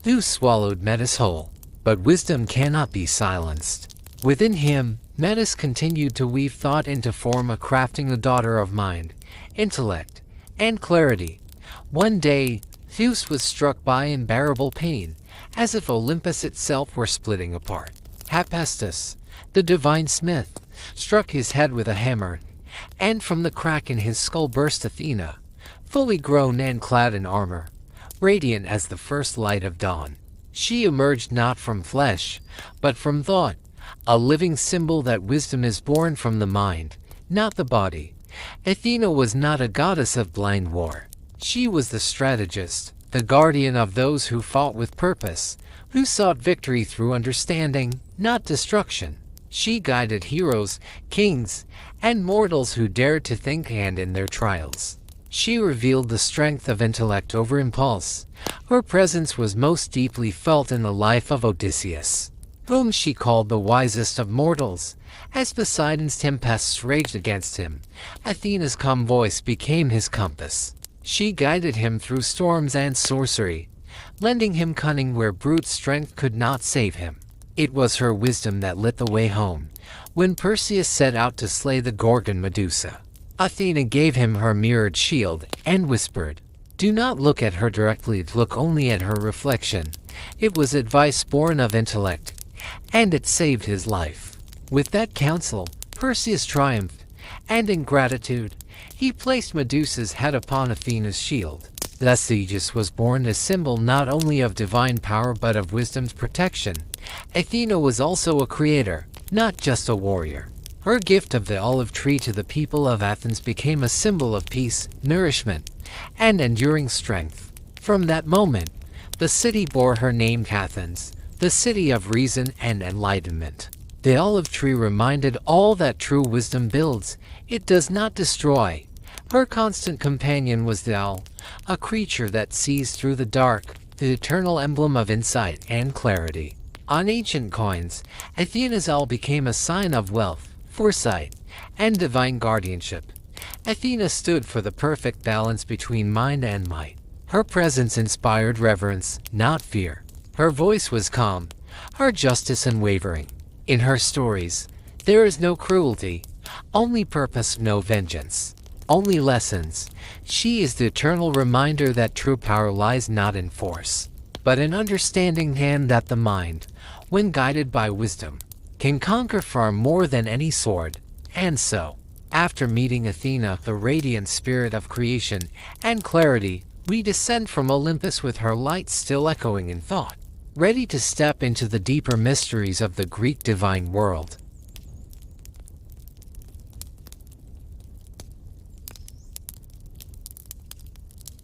Zeus swallowed Medusa whole. But wisdom cannot be silenced. Within him, Medusa continued to weave thought into form, crafting a daughter of mind, intellect, and clarity. One day, Zeus was struck by unbearable pain, as if Olympus itself were splitting apart. Hephaestus, the divine smith, struck his head with a hammer, and from the crack in his skull burst Athena, fully grown and clad in armor, radiant as the first light of dawn. She emerged not from flesh, but from thought, a living symbol that wisdom is born from the mind, not the body. Athena was not a goddess of blind war. She was the strategist, the guardian of those who fought with purpose, who sought victory through understanding, not destruction. She guided heroes, kings, and mortals who dared to think, and in their trials, she revealed the strength of intellect over impulse. Her presence was most deeply felt in the life of Odysseus, whom she called the wisest of mortals. As Poseidon's tempests raged against him, Athena's calm voice became his compass. She guided him through storms and sorcery, lending him cunning where brute strength could not save him. It was her wisdom that lit the way home. When Perseus set out to slay the Gorgon Medusa, Athena gave him her mirrored shield and whispered, "Do not look at her directly, look only at her reflection." It was advice born of intellect, and it saved his life. With that counsel, Perseus triumphed, and in gratitude, he placed Medusa's head upon Athena's shield. Thus Zeus was born, a symbol not only of divine power but of wisdom's protection. Athena was also a creator, not just a warrior. Her gift of the olive tree to the people of Athens became a symbol of peace, nourishment, and enduring strength. From that moment, the city bore her name, Athens, the city of reason and enlightenment. The olive tree reminded all that true wisdom builds, it does not destroy. Her constant companion was the owl, a creature that sees through the dark, the eternal emblem of insight and clarity. On ancient coins, Athena's owl became a sign of wealth, foresight, and divine guardianship. Athena stood for the perfect balance between mind and might. Her presence inspired reverence, not fear. Her voice was calm, her justice unwavering. In her stories, there is no cruelty, only purpose, no vengeance, only lessons. She is the eternal reminder that true power lies not in force, but in understanding, and that the mind, when guided by wisdom, can conquer far more than any sword. And so, after meeting Athena, the radiant spirit of creation and clarity, we descend from Olympus with her light still echoing in thought, ready to step into the deeper mysteries of the Greek divine world.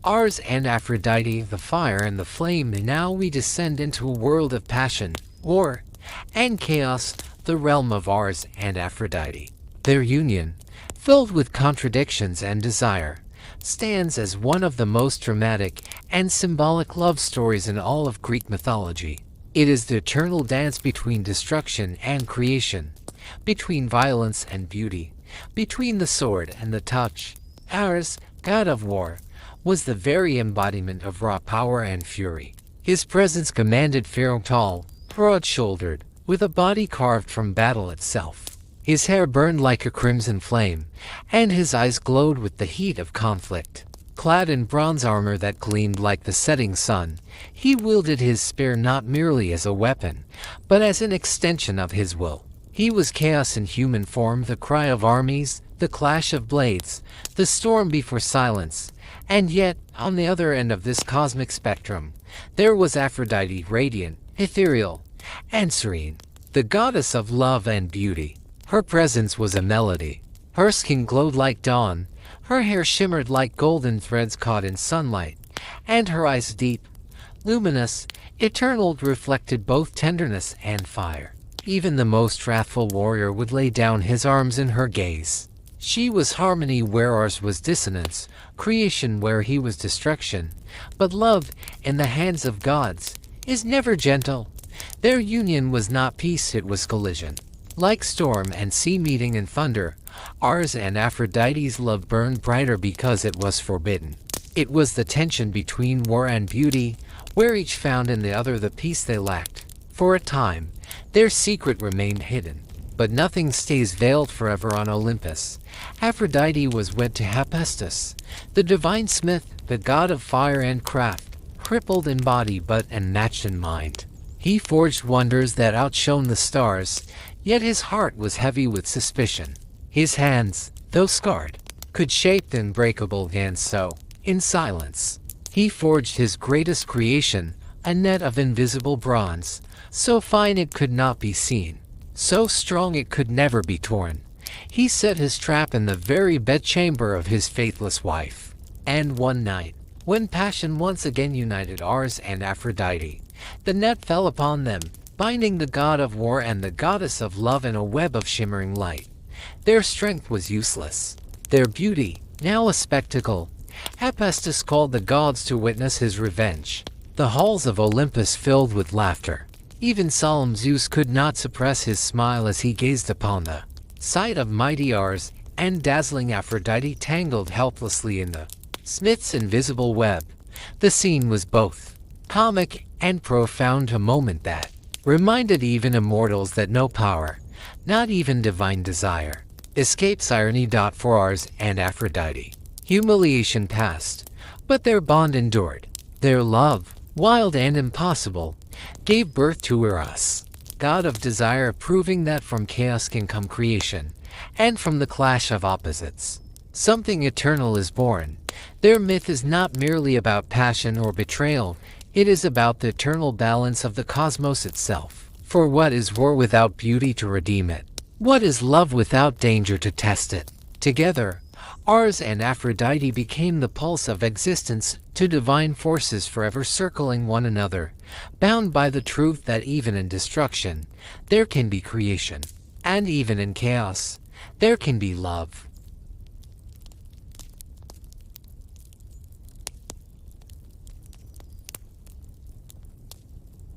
Mars and Aphrodite, the fire and the flame, and now we descend into a world of passion, war, and chaos, the realm of Mars and Aphrodite. Their union, filled with contradictions and desire, stands as one of the most dramatic and symbolic love stories in all of Greek mythology. It is the eternal dance between destruction and creation, between violence and beauty, between the sword and the touch. Ares, god of war, was the very embodiment of raw power and fury. His presence commanded fear, tall, broad-shouldered, with a body carved from battle itself. His hair burned like a crimson flame, and his eyes glowed with the heat of conflict. Clad in bronze armor that gleamed like the setting sun, he wielded his spear not merely as a weapon, but as an extension of his will. He was chaos in human form, the cry of armies, the clash of blades, the storm before silence, And yet, on the other end of this cosmic spectrum, there was Aphrodite, radiant, ethereal, and serene, the goddess of love and beauty. Her presence was a melody. Her skin glowed like dawn, her hair shimmered like golden threads caught in sunlight, and her eyes, deep, luminous, eternal, reflected both tenderness and fire. Even the most wrathful warrior would lay down his arms in her gaze. She was harmony where ours was dissonance, creation where he was destruction. But love, in the hands of gods, is never gentle. Their union was not peace, it was collision. Like storm and sea meeting in thunder, ours and Aphrodite's love burned brighter because it was forbidden. It was the tension between war and beauty, where each found in the other the peace they lacked. For a time, their secret remained hidden. But nothing stays veiled forever on Olympus. Aphrodite was wed to Hephaestus, the divine smith, the god of fire and craft, crippled in body but unmatched in mind. He forged wonders that outshone the stars, yet his heart was heavy with suspicion. His hands, though scarred, could shape the unbreakable, and so, in silence, he forged his greatest creation, a net of invisible bronze, so fine it could not be seen, so strong it could never be torn. He set his trap in the very bedchamber of his faithless wife. And one night, when passion once again united Ares and Aphrodite, the net fell upon them, binding the god of war and the goddess of love in a web of shimmering light. Their strength was useless, their beauty, now a spectacle. Hephaestus called the gods to witness his revenge. The halls of Olympus filled with laughter. Even solemn Zeus could not suppress his smile as he gazed upon the sight of mighty Ares and dazzling Aphrodite tangled helplessly in the smith's invisible web. The scene was both comic and profound, a moment that reminded even immortals that no power, not even divine desire, escapes irony. For Ares and Aphrodite, humiliation passed, but their bond endured. Their love, wild and impossible, gave birth to Eros, god of desire, proving that from chaos can come creation, and from the clash of opposites, something eternal is born. Their myth is not merely about passion or betrayal, it is about the eternal balance of the cosmos itself. For what is war without beauty to redeem it? What is love without danger to test it? Together, Ares and Aphrodite became the pulse of existence, two divine forces forever circling one another, bound by the truth that even in destruction, there can be creation, and even in chaos, there can be love.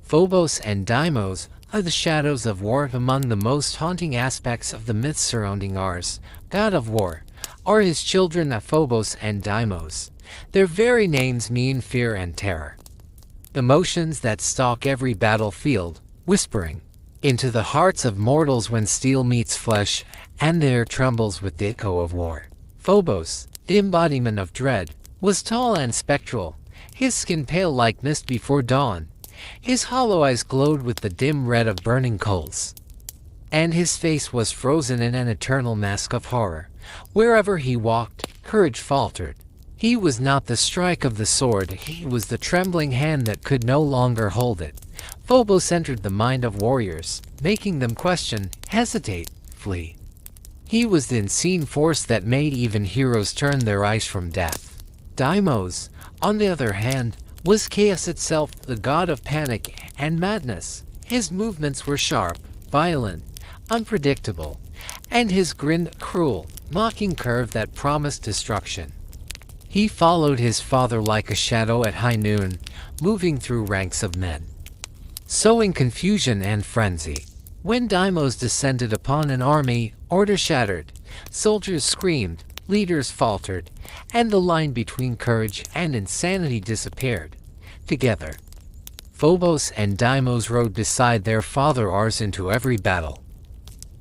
Phobos and Deimos are the shadows of war. Among the most haunting aspects of the myths surrounding Ares, god of war, are his children Phobos and Deimos. Their very names mean fear and terror. Emotions that stalk every battlefield, whispering into the hearts of mortals when steel meets flesh, and the air trembles with the echo of war. Phobos, the embodiment of dread, was tall and spectral, his skin pale like mist before dawn. His hollow eyes glowed with the dim red of burning coals, and his face was frozen in an eternal mask of horror. Wherever he walked, courage faltered. He was not the strike of the sword, he was the trembling hand that could no longer hold it. Phobos entered the mind of warriors, making them question, hesitate, flee. He was the unseen force that made even heroes turn their eyes from death. Deimos, on the other hand, was chaos itself, the god of panic and madness. His movements were sharp, violent, unpredictable, and his grin a cruel, mocking curve that promised destruction. He followed his father like a shadow at high noon, moving through ranks of men, sowing confusion and frenzy. When Deimos descended upon an army, order shattered, soldiers screamed, leaders faltered, and the line between courage and insanity disappeared. Together, Phobos and Deimos rode beside their father Ares into every battle,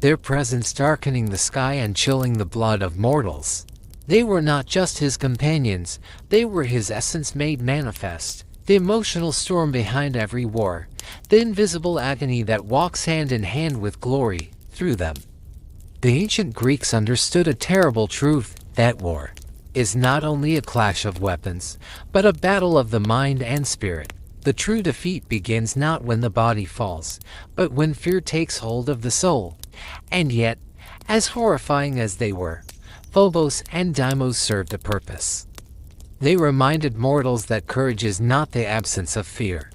their presence darkening the sky and chilling the blood of mortals. They were not just his companions, they were his essence made manifest, the emotional storm behind every war, the invisible agony that walks hand in hand with glory through them. The ancient Greeks understood a terrible truth, that war is not only a clash of weapons, but a battle of the mind and spirit. The true defeat begins not when the body falls, but when fear takes hold of the soul. And yet, as horrifying as they were, Phobos and Deimos served a purpose. They reminded mortals that courage is not the absence of fear,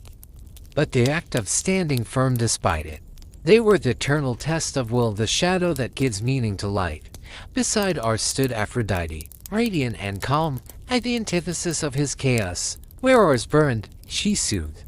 but the act of standing firm despite it. They were the eternal test of will, the shadow that gives meaning to light. Beside ours stood Aphrodite, radiant and calm, at the antithesis of his chaos. Where ours burned, she soothed.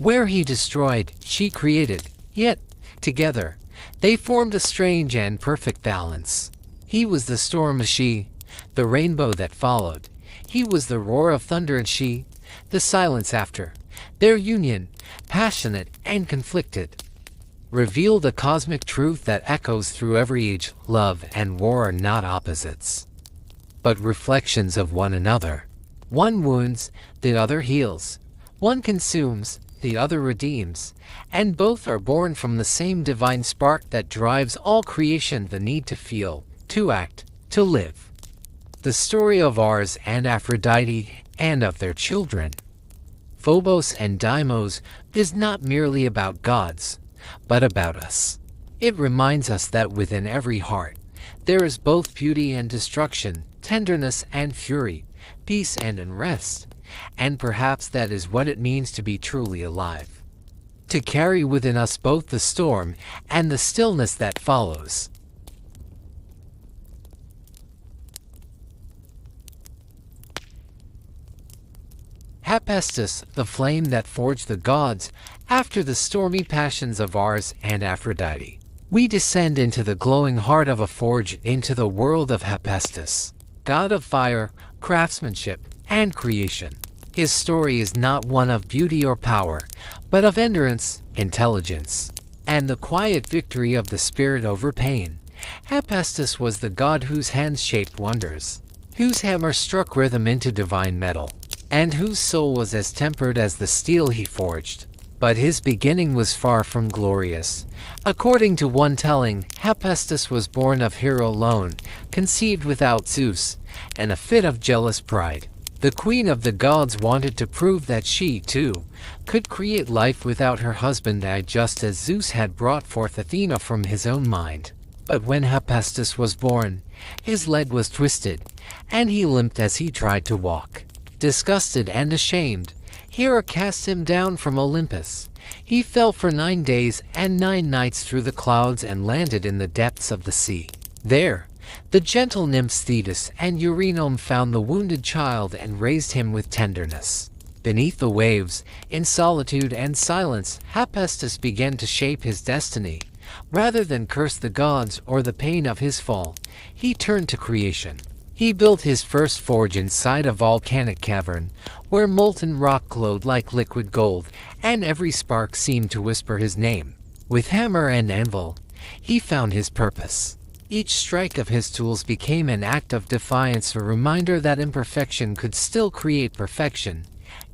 Where he destroyed, she created. Yet, together, they formed a strange and perfect balance. He was the storm, she, the rainbow that followed. He was the roar of thunder, and she, the silence after. Their union, passionate and conflicted, revealed a cosmic truth that echoes through every age. Love and war are not opposites, but reflections of one another. One wounds, the other heals. One consumes, the other redeems. And both are born from the same divine spark that drives all creation, the need to feel, to act, to live. The story of Mars and Aphrodite, and of their children, Phobos and Deimos, is not merely about gods, but about us. It reminds us that within every heart, there is both beauty and destruction, tenderness and fury, peace and unrest, and perhaps that is what it means to be truly alive. To carry within us both the storm and the stillness that follows. Hephaestus, the flame that forged the gods, after the stormy passions of Mars and Aphrodite. We descend into the glowing heart of a forge, into the world of Hephaestus, god of fire, craftsmanship, and creation. His story is not one of beauty or power, but of endurance, intelligence, and the quiet victory of the spirit over pain. Hephaestus was the god whose hands shaped wonders, whose hammer struck rhythm into divine metal, and whose soul was as tempered as the steel he forged. But his beginning was far from glorious. According to one telling, Hephaestus was born of Hera alone, conceived without Zeus, and a fit of jealous pride. The queen of the gods wanted to prove that she, too, could create life without her husband, just as Zeus had brought forth Athena from his own mind. But when Hephaestus was born, his leg was twisted, and he limped as he tried to walk. Disgusted and ashamed, Hera cast him down from Olympus. He fell for 9 days and 9 nights through the clouds and landed in the depths of the sea. There, the gentle nymphs Thetis and Eurynome found the wounded child and raised him with tenderness. Beneath the waves, in solitude and silence, Hephaestus began to shape his destiny. Rather than curse the gods or the pain of his fall, he turned to creation. He built his first forge inside a volcanic cavern, where molten rock glowed like liquid gold, and every spark seemed to whisper his name. With hammer and anvil, he found his purpose. Each strike of his tools became an act of defiance, a reminder that imperfection could still create perfection.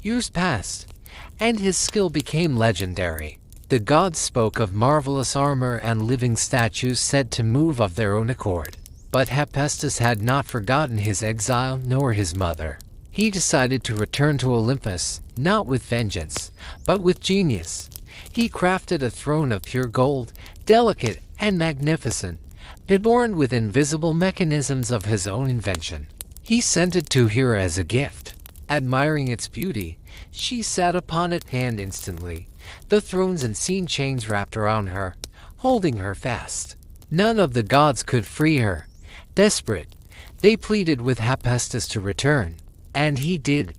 Years passed, and his skill became legendary. The gods spoke of marvelous armor and living statues said to move of their own accord. But Hephaestus had not forgotten his exile nor his mother. He decided to return to Olympus, not with vengeance, but with genius. He crafted a throne of pure gold, delicate and magnificent, adorned with invisible mechanisms of his own invention. He sent it to Hera as a gift. Admiring its beauty, she sat upon it, and instantly, the throne's unseen chains wrapped around her, holding her fast. None of the gods could free her. Desperate, they pleaded with Hephaestus to return, and he did,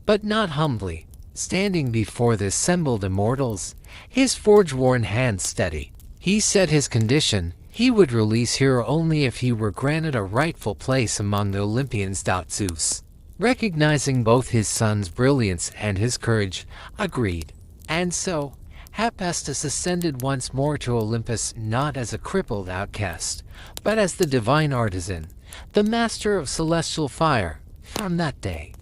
but not humbly. Standing before the assembled immortals, his forge-worn hands steady, he set his condition: he would release Hera only if he were granted a rightful place among the Olympians. Zeus, recognizing both his son's brilliance and his courage, agreed. And so, Hephaestus ascended once more to Olympus, not as a crippled outcast, but as the divine artisan, the master of celestial fire. From that day,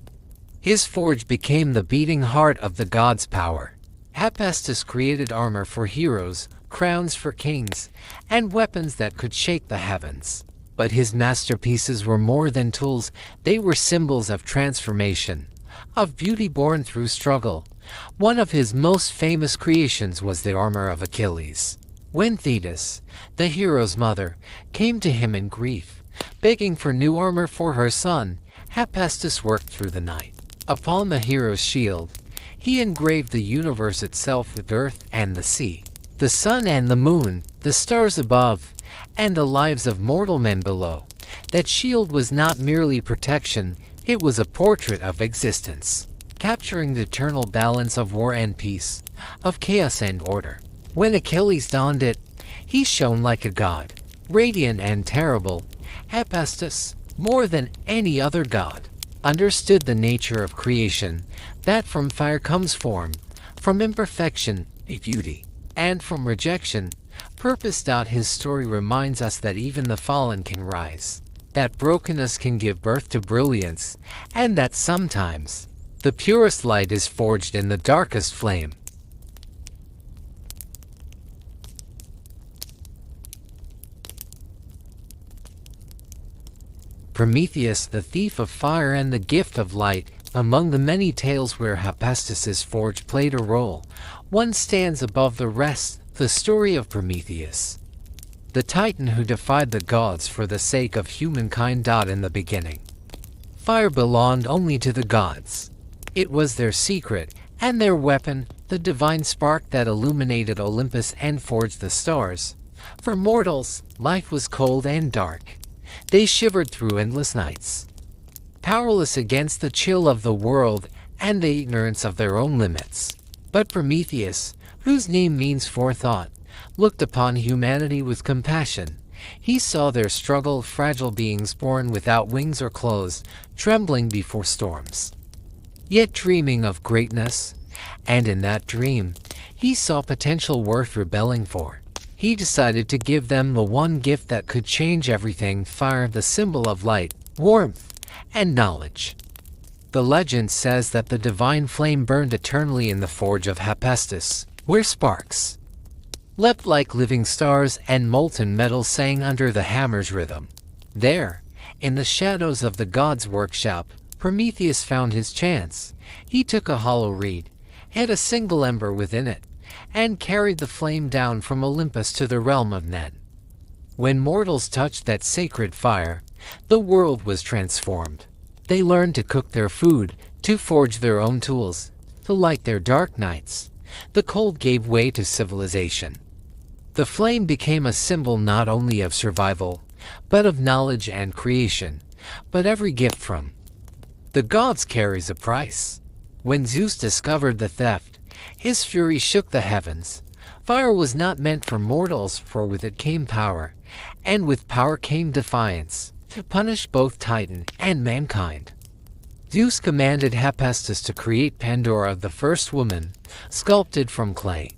his forge became the beating heart of the gods' power. Hephaestus created armor for heroes, crowns for kings, and weapons that could shake the heavens. But his masterpieces were more than tools, they were symbols of transformation, of beauty born through struggle. One of his most famous creations was the armor of Achilles. When Thetis, the hero's mother, came to him in grief, begging for new armor for her son, Hephaestus worked through the night. Upon the hero's shield, he engraved the universe itself with earth and the sea, the sun and the moon, the stars above, and the lives of mortal men below. That shield was not merely protection, it was a portrait of existence, capturing the eternal balance of war and peace, of chaos and order. When Achilles donned it, he shone like a god, radiant and terrible. Hephaestus, more than any other god, understood the nature of creation, that from fire comes form, from imperfection, a beauty, and from rejection, purpose. His story reminds us that even the fallen can rise, that brokenness can give birth to brilliance, and that sometimes the purest light is forged in the darkest flame. Prometheus, the thief of fire and the gift of light. Among the many tales where Hephaestus's forge played a role, one stands above the rest: the story of Prometheus, the titan who defied the gods for the sake of humankind. In the beginning, fire belonged only to the gods. It was their secret and their weapon, the divine spark that illuminated Olympus and forged the stars. For mortals, life was cold and dark. They shivered through endless nights, powerless against the chill of the world and the ignorance of their own limits. But Prometheus, whose name means forethought, looked upon humanity with compassion. He saw their struggle, fragile beings born without wings or clothes, trembling before storms, yet dreaming of greatness. And in that dream, he saw potential worth rebelling for. He decided to give them the one gift that could change everything: fire, the symbol of light, warmth, and knowledge. The legend says that the divine flame burned eternally in the forge of Hephaestus, where sparks leapt like living stars and molten metal sang under the hammer's rhythm. There, in the shadows of the god's workshop, Prometheus found his chance. He took a hollow reed, hid a single ember within it, and carried the flame down from Olympus to the realm of men. When mortals touched that sacred fire, the world was transformed. They learned to cook their food, to forge their own tools, to light their dark nights. The cold gave way to civilization. The flame became a symbol not only of survival, but of knowledge and creation. But every gift from the gods carries a price. When Zeus discovered the theft, his fury shook the heavens. Fire was not meant for mortals, for with it came power, and with power came defiance, to punish both Titan and mankind. Zeus commanded Hephaestus to create Pandora, the first woman, sculpted from clay.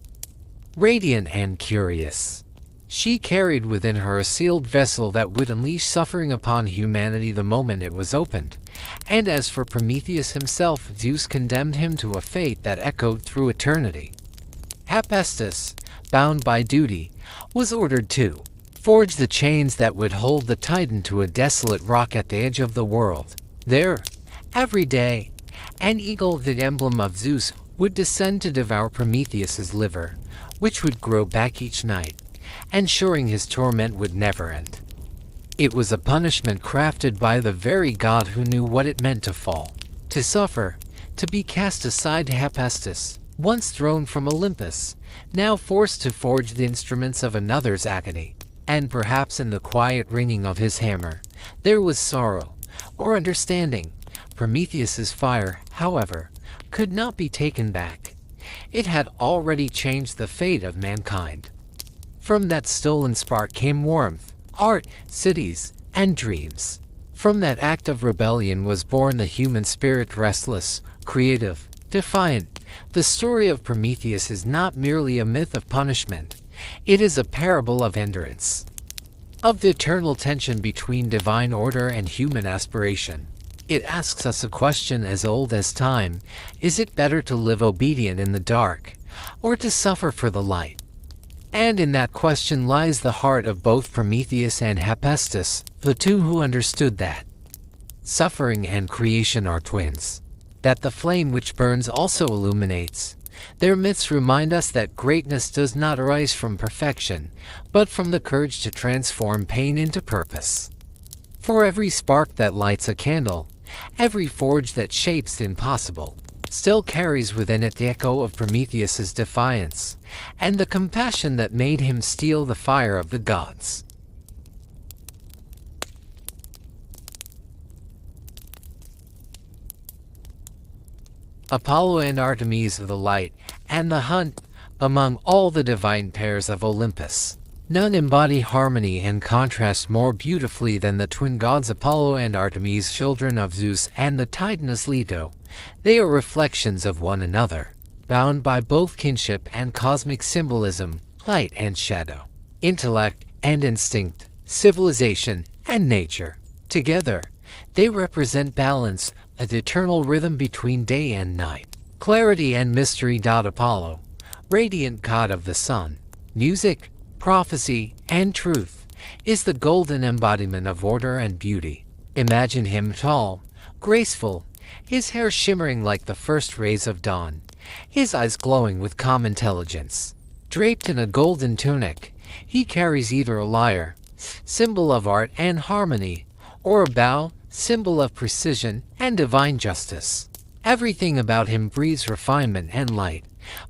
Radiant and curious, she carried within her a sealed vessel that would unleash suffering upon humanity the moment it was opened. And as for Prometheus himself, Zeus condemned him to a fate that echoed through eternity. Hephaestus, bound by duty, was ordered to forge the chains that would hold the Titan to a desolate rock at the edge of the world. There, every day, an eagle, the emblem of Zeus, would descend to devour Prometheus's liver, which would grow back each night, ensuring his torment would never end. It was a punishment crafted by the very god who knew what it meant to fall, to suffer, to be cast aside. Hephaestus, once thrown from Olympus, now forced to forge the instruments of another's agony. And perhaps in the quiet ringing of his hammer, there was sorrow, or understanding. Prometheus's fire, however, could not be taken back. It had already changed the fate of mankind. From that stolen spark came warmth, art, cities, and dreams. From that act of rebellion was born the human spirit, restless, creative, defiant. The story of Prometheus is not merely a myth of punishment. It is a parable of endurance, of the eternal tension between divine order and human aspiration. It asks us a question as old as time: is it better to live obedient in the dark, or to suffer for the light? And in that question lies the heart of both Prometheus and Hephaestus, the two who understood that suffering and creation are twins, that the flame which burns also illuminates. Their myths remind us that greatness does not arise from perfection, but from the courage to transform pain into purpose. For every spark that lights a candle, every forge that shapes the impossible, still carries within it the echo of Prometheus's defiance, and the compassion that made him steal the fire of the gods. Apollo and Artemis of the light and the hunt, among all the divine pairs of Olympus, none embody harmony and contrast more beautifully than the twin gods Apollo and Artemis, children of Zeus and the Titaness Leto. They are reflections of one another, bound by both kinship and cosmic symbolism, light and shadow, intellect and instinct, civilization and nature. Together, they represent balance, an eternal rhythm between day and night, clarity and mystery. Apollo, radiant god of the sun, music, prophecy, and truth, is the golden embodiment of order and beauty. Imagine him tall, graceful, his hair shimmering like the first rays of dawn, his eyes glowing with calm intelligence. Draped in a golden tunic, he carries either a lyre, symbol of art and harmony, or a bow, symbol of precision and divine justice. Everything about him breathes refinement and light,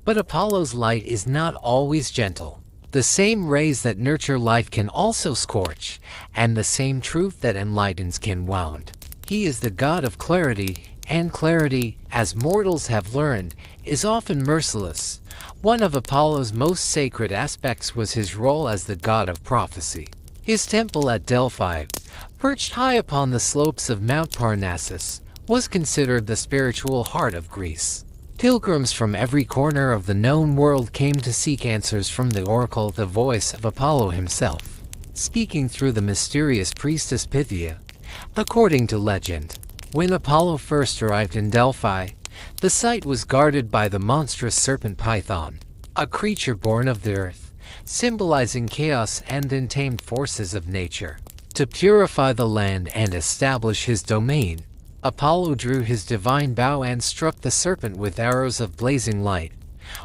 but Apollo's light is not always gentle. The same rays that nurture life can also scorch, and the same truth that enlightens can wound. He is the god of clarity, and clarity, as mortals have learned, is often merciless. One of Apollo's most sacred aspects was his role as the god of prophecy. His temple at Delphi, perched high upon the slopes of Mount Parnassus, was considered the spiritual heart of Greece. Pilgrims from every corner of the known world came to seek answers from the oracle, the voice of Apollo himself, speaking through the mysterious priestess Pythia. According to legend, when Apollo first arrived in Delphi, the site was guarded by the monstrous serpent Python, a creature born of the earth, symbolizing chaos and the untamed forces of nature. To purify the land and establish his domain, Apollo drew his divine bow and struck the serpent with arrows of blazing light.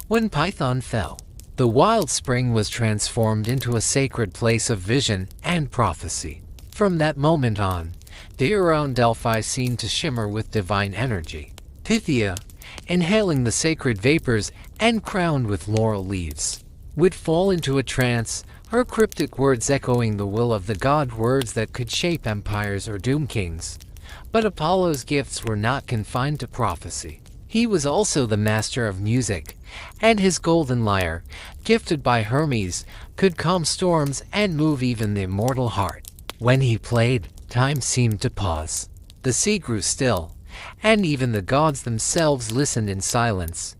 When Python fell, the wild spring was transformed into a sacred place of vision and prophecy. From that moment on, the air around Delphi seemed to shimmer with divine energy. Pythia, inhaling the sacred vapors and crowned with laurel leaves, would fall into a trance, her cryptic words echoing the will of the god, words that could shape empires or doom kings. But Apollo's gifts were not confined to prophecy. He was also the master of music, and his golden lyre, gifted by Hermes, could calm storms and move even the immortal heart. When he played, time seemed to pause. The sea grew still, and even the gods themselves listened in silence.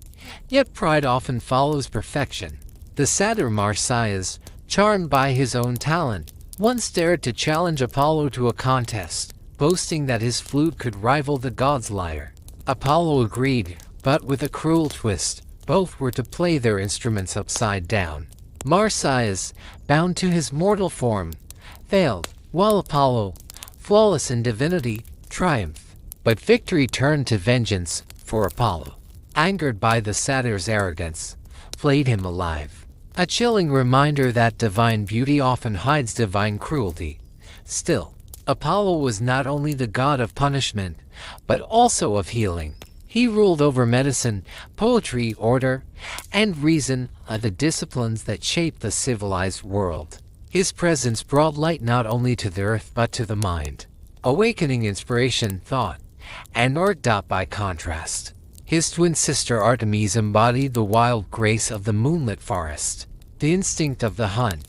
Yet pride often follows perfection. The satyr Marsyas, charmed by his own talent, once dared to challenge Apollo to a contest, boasting that his flute could rival the god's lyre. Apollo agreed, but with a cruel twist. Both were to play their instruments upside down. Marsyas, bound to his mortal form, failed, while Apollo, flawless in divinity, triumphed. But victory turned to vengeance, for Apollo, angered by the satyr's arrogance, flayed him alive. A chilling reminder that divine beauty often hides divine cruelty. Still, Apollo was not only the god of punishment, but also of healing. He ruled over medicine, poetry, order, and reason, the disciplines that shaped the civilized world. His presence brought light not only to the earth but to the mind, awakening inspiration, thought, and art. By contrast, his twin sister Artemis embodied the wild grace of the moonlit forest, the instinct of the hunt,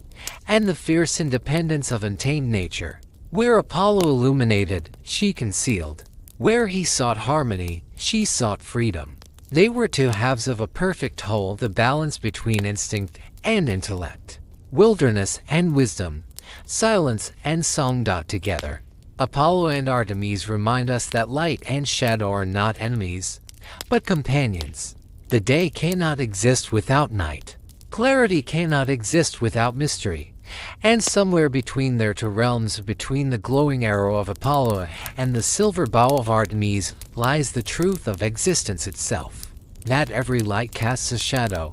and the fierce independence of untamed nature. Where Apollo illuminated, she concealed. Where he sought harmony, she sought freedom. They were two halves of a perfect whole, the balance between instinct and intellect, wilderness and wisdom, silence and song. Together, Apollo and Artemis remind us that light and shadow are not enemies, but companions. The day cannot exist without night. Clarity cannot exist without mystery, and somewhere between their two realms, between the glowing arrow of Apollo and the silver bow of Artemis, lies the truth of existence itself, that every light casts a shadow,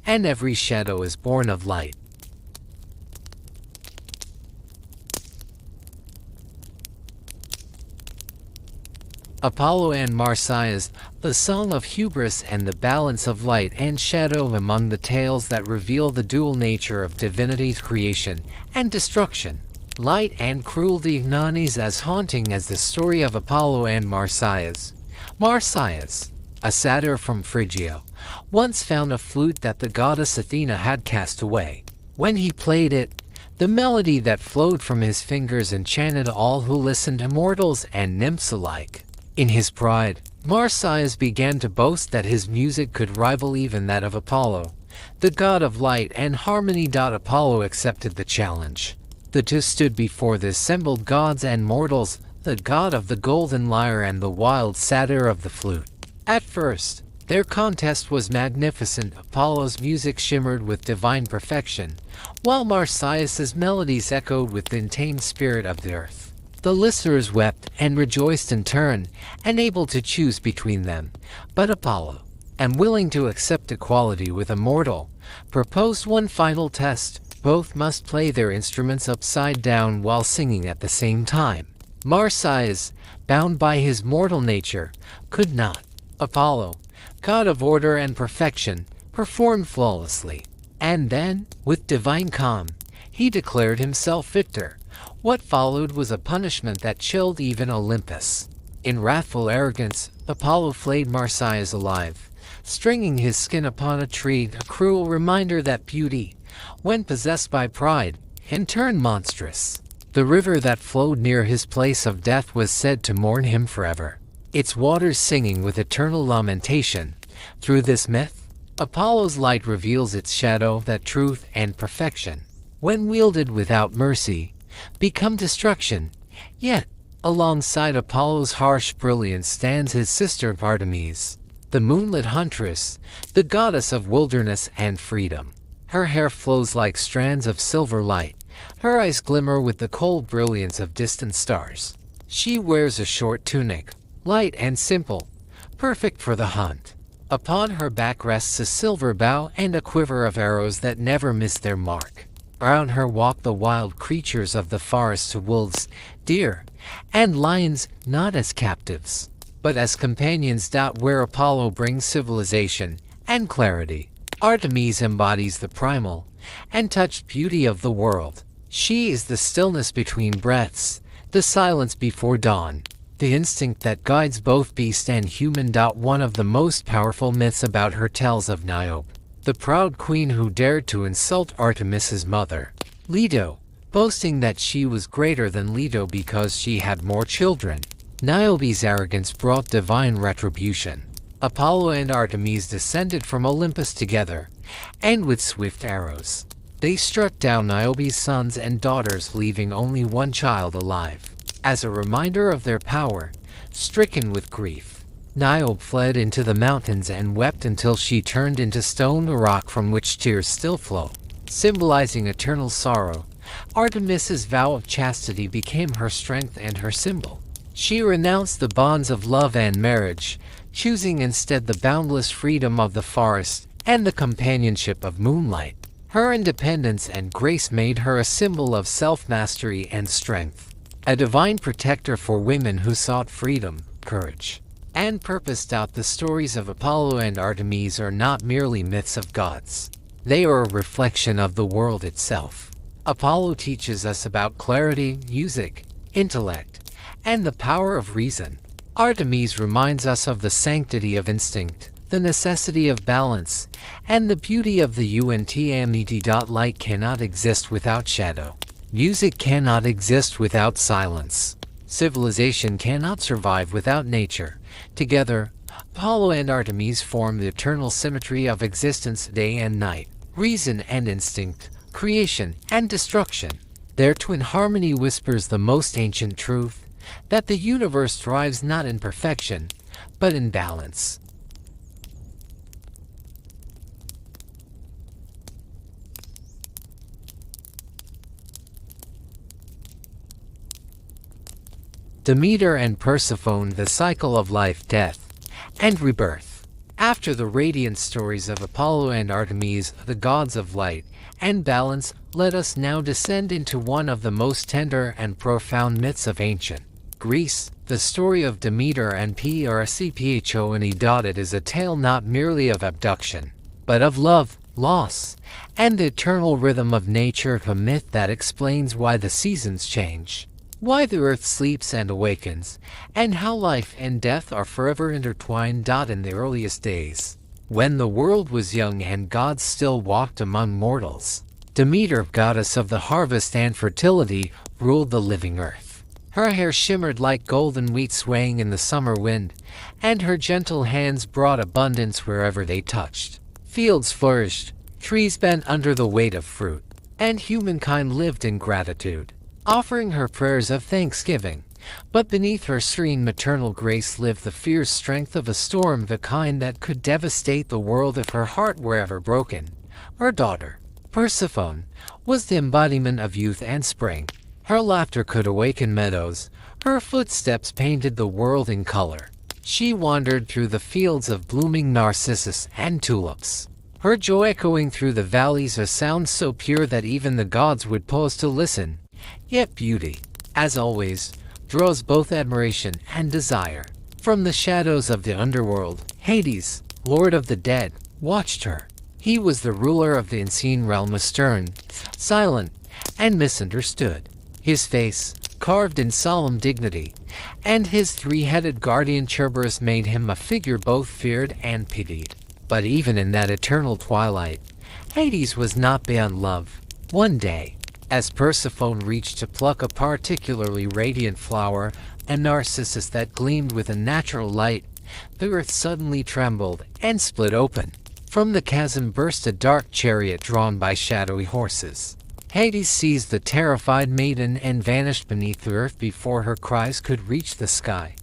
and every shadow is born of light. Apollo and Marsyas, the song of hubris and the balance of light and shadow among the tales that reveal the dual nature of divinity's creation and destruction. Light and cruelty none is as haunting as the story of Apollo and Marsyas. Marsyas, a satyr from Phrygia, once found a flute that the goddess Athena had cast away. When he played it, the melody that flowed from his fingers enchanted all who listened, mortals and nymphs alike. In his pride, Marsyas began to boast that his music could rival even that of Apollo, the god of light and harmony. Apollo accepted the challenge. The two stood before the assembled gods and mortals, the god of the golden lyre and the wild satyr of the flute. At first, their contest was magnificent. Apollo's music shimmered with divine perfection, while Marsyas's melodies echoed with the untamed spirit of the earth. The listeners wept and rejoiced in turn, unable to choose between them. But Apollo, unwilling to accept equality with a mortal, proposed one final test. Both must play their instruments upside down while singing at the same time. Marsyas, bound by his mortal nature, could not. Apollo, god of order and perfection, performed flawlessly. And then, with divine calm, he declared himself victor. What followed was a punishment that chilled even Olympus. In wrathful arrogance, Apollo flayed Marsyas alive, stringing his skin upon a tree, a cruel reminder that beauty, when possessed by pride, can turn monstrous. The river that flowed near his place of death was said to mourn him forever, its waters singing with eternal lamentation. Through this myth, Apollo's light reveals its shadow, that truth and perfection, when wielded without mercy, become destruction. Yet, alongside Apollo's harsh brilliance stands his sister Artemis, the moonlit huntress, the goddess of wilderness and freedom. Her hair flows like strands of silver light, her eyes glimmer with the cold brilliance of distant stars. She wears a short tunic, light and simple, perfect for the hunt. Upon her back rests a silver bow and a quiver of arrows that never miss their mark. Around her walk the wild creatures of the forest, wolves, deer, and lions, not as captives, but as companions. Where Apollo brings civilization and clarity, Artemis embodies the primal and touched beauty of the world. She is the stillness between breaths, the silence before dawn, the instinct that guides both beast and human. One of the most powerful myths about her tells of Niobe, the proud queen who dared to insult Artemis's mother, Leto, boasting that she was greater than Leto because she had more children. Niobe's arrogance brought divine retribution. Apollo and Artemis descended from Olympus together, and with swift arrows, they struck down Niobe's sons and daughters, leaving only one child alive. As a reminder of their power, stricken with grief, Niobe fled into the mountains and wept until she turned into stone, a rock from which tears still flow, symbolizing eternal sorrow. Artemis's vow of chastity became her strength and her symbol. She renounced the bonds of love and marriage, choosing instead the boundless freedom of the forest and the companionship of moonlight. Her independence and grace made her a symbol of self-mastery and strength, a divine protector for women who sought freedom, courage, and purpose. The stories of Apollo and Artemis are not merely myths of gods. They are a reflection of the world itself. Apollo teaches us about clarity, music, intellect, and the power of reason. Artemis reminds us of the sanctity of instinct, the necessity of balance, and the beauty of the unwind. Light cannot exist without shadow. Music cannot exist without silence. Civilization cannot survive without nature. Together, Apollo and Artemis form the eternal symmetry of existence, day and night, reason and instinct, creation and destruction. Their twin harmony whispers the most ancient truth, that the universe thrives not in perfection, but in balance. Demeter and Persephone, the cycle of life, death, and rebirth. After the radiant stories of Apollo and Artemis, the gods of light and balance, let us now descend into one of the most tender and profound myths of ancient Greece. The story of Demeter and Persephone. It is a tale not merely of abduction, but of love, loss, and the eternal rhythm of nature, a myth that explains why the seasons change, why the earth sleeps and awakens, and how life and death are forever intertwined. In the earliest days, when the world was young and gods still walked among mortals, Demeter, goddess of the harvest and fertility, ruled the living earth. Her hair shimmered like golden wheat swaying in the summer wind, and her gentle hands brought abundance wherever they touched. Fields flourished, trees bent under the weight of fruit, and humankind lived in gratitude, offering her prayers of thanksgiving. But beneath her serene maternal grace lived the fierce strength of a storm, the kind that could devastate the world if her heart were ever broken. Her daughter, Persephone, was the embodiment of youth and spring. Her laughter could awaken meadows, her footsteps painted the world in color. She wandered through the fields of blooming narcissus and tulips, her joy echoing through the valleys, a sound so pure that even the gods would pause to listen. Yet beauty, as always, draws both admiration and desire. From the shadows of the underworld, Hades, lord of the dead, watched her. He was the ruler of the unseen realm, stern, silent, and misunderstood. His face, carved in solemn dignity, and his three-headed guardian Cerberus made him a figure both feared and pitied. But even in that eternal twilight, Hades was not beyond love. One day, as Persephone reached to pluck a particularly radiant flower, a narcissus that gleamed with a natural light, the earth suddenly trembled and split open. From the chasm burst a dark chariot drawn by shadowy horses. Hades seized the terrified maiden and vanished beneath the earth before her cries could reach the sky.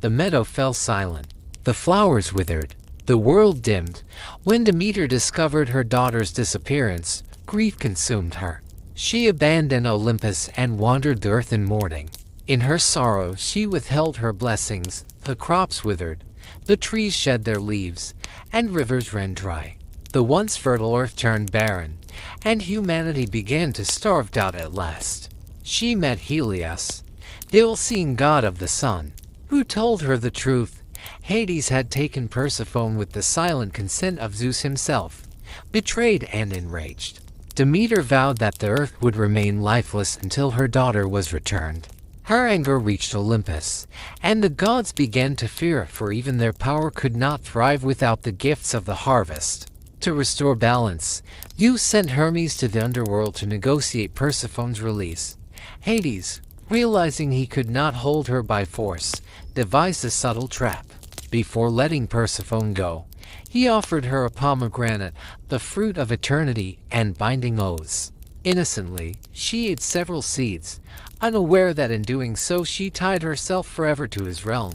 The meadow fell silent. The flowers withered. The world dimmed. When Demeter discovered her daughter's disappearance, grief consumed her. She abandoned Olympus and wandered the earth in mourning. In her sorrow she withheld her blessings. The crops withered, the trees shed their leaves, and rivers ran dry. The once fertile earth turned barren, and humanity began to starve out at last. She met Helios, the all-seeing god of the sun, who told her the truth. Hades had taken Persephone with the silent consent of Zeus himself. Betrayed and enraged, Demeter vowed that the earth would remain lifeless until her daughter was returned. Her anger reached Olympus, and the gods began to fear, for even their power could not thrive without the gifts of the harvest. To restore balance, Zeus sent Hermes to the underworld to negotiate Persephone's release. Hades, realizing he could not hold her by force, devised a subtle trap. Before letting Persephone go, he offered her a pomegranate, the fruit of eternity, and binding oaths. Innocently, she ate several seeds, unaware that in doing so she tied herself forever to his realm.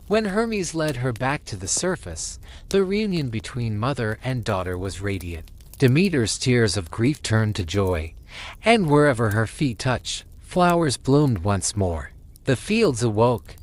When Hermes led her back to the surface, the reunion between mother and daughter was radiant. Demeter's tears of grief turned to joy, and wherever her feet touched, flowers bloomed once more. The fields awoke,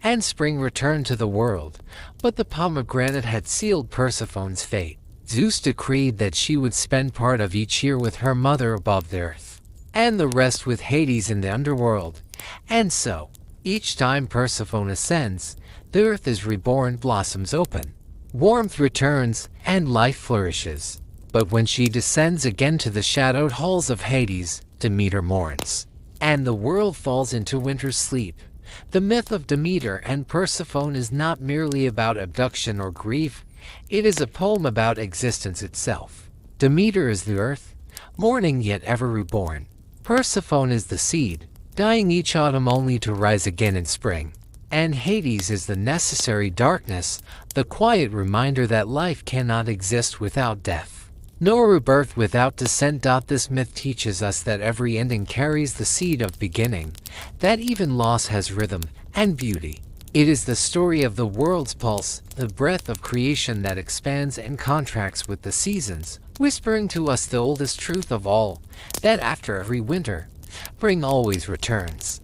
and spring returned to the world, but the pomegranate had sealed Persephone's fate. Zeus decreed that she would spend part of each year with her mother above the earth, and the rest with Hades in the underworld. And so, each time Persephone ascends, the earth is reborn, blossoms open, warmth returns, and life flourishes. But when she descends again to the shadowed halls of Hades, Demeter mourns, and the world falls into winter's sleep. The myth of Demeter and Persephone is not merely about abduction or grief, it is a poem about existence itself. Demeter is the earth, mourning yet ever reborn. Persephone is the seed, dying each autumn only to rise again in spring. And Hades is the necessary darkness, the quiet reminder that life cannot exist without death, nor rebirth without descent. This myth teaches us that every ending carries the seed of beginning, that even loss has rhythm and beauty. It is the story of the world's pulse, the breath of creation that expands and contracts with the seasons, whispering to us the oldest truth of all, that after every winter, spring always returns.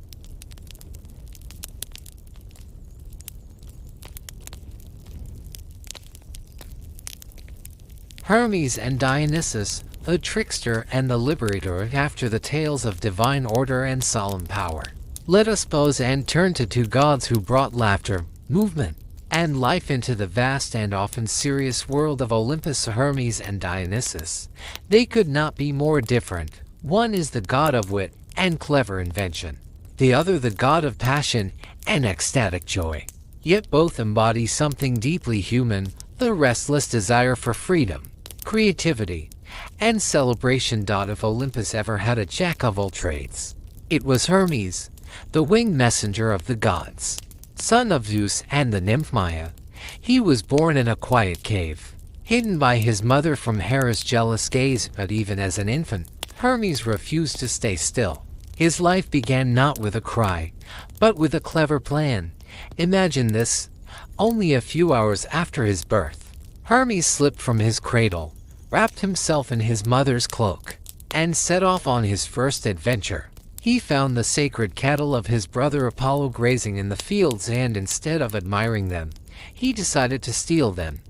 Hermes and Dionysus, the trickster and the liberator, after the tales of divine order and solemn power. Let us pause and turn to two gods who brought laughter, movement, and life into the vast and often serious world of Olympus. Hermes and Dionysus. They could not be more different. One is the god of wit and clever invention, the other the god of passion and ecstatic joy. Yet both embody something deeply human, the restless desire for freedom, creativity, and celebration. If Olympus ever had a jack of all trades, it was Hermes, the winged messenger of the gods. Son of Zeus and the nymph Maia, he was born in a quiet cave, hidden by his mother from Hera's jealous gaze. But even as an infant, Hermes refused to stay still. His life began not with a cry, but with a clever plan. Imagine this: only a few hours after his birth, Hermes slipped from his cradle, wrapped himself in his mother's cloak, and set off on his first adventure. He found the sacred cattle of his brother Apollo grazing in the fields, and instead of admiring them, he decided to steal them.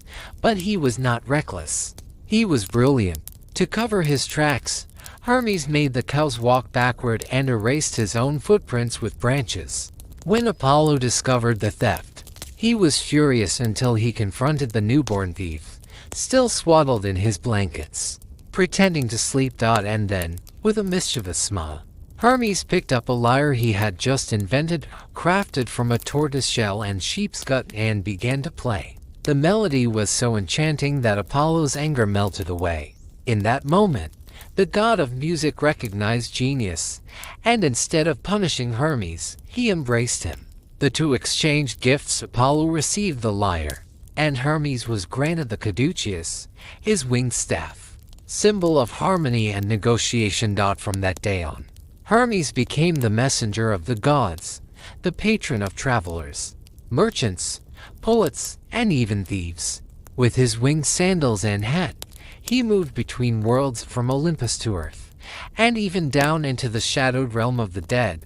But he was not reckless. He was brilliant. To cover his tracks, Hermes made the cows walk backward and erased his own footprints with branches. When Apollo discovered the theft, he was furious until he confronted the newborn thief, still swaddled in his blankets, pretending to sleep. And then, with a mischievous smile, Hermes picked up a lyre he had just invented, crafted from a tortoise shell and sheep's gut, and began to play. The melody was so enchanting that Apollo's anger melted away. In that moment, the god of music recognized genius, and instead of punishing Hermes, he embraced him. The two exchanged gifts. Apollo received the lyre, and Hermes was granted the caduceus, his winged staff, symbol of harmony and negotiation. From that day on, Hermes became the messenger of the gods, the patron of travelers, merchants, poets, and even thieves. With his winged sandals and hat, he moved between worlds, from Olympus to Earth, and even down into the shadowed realm of the dead,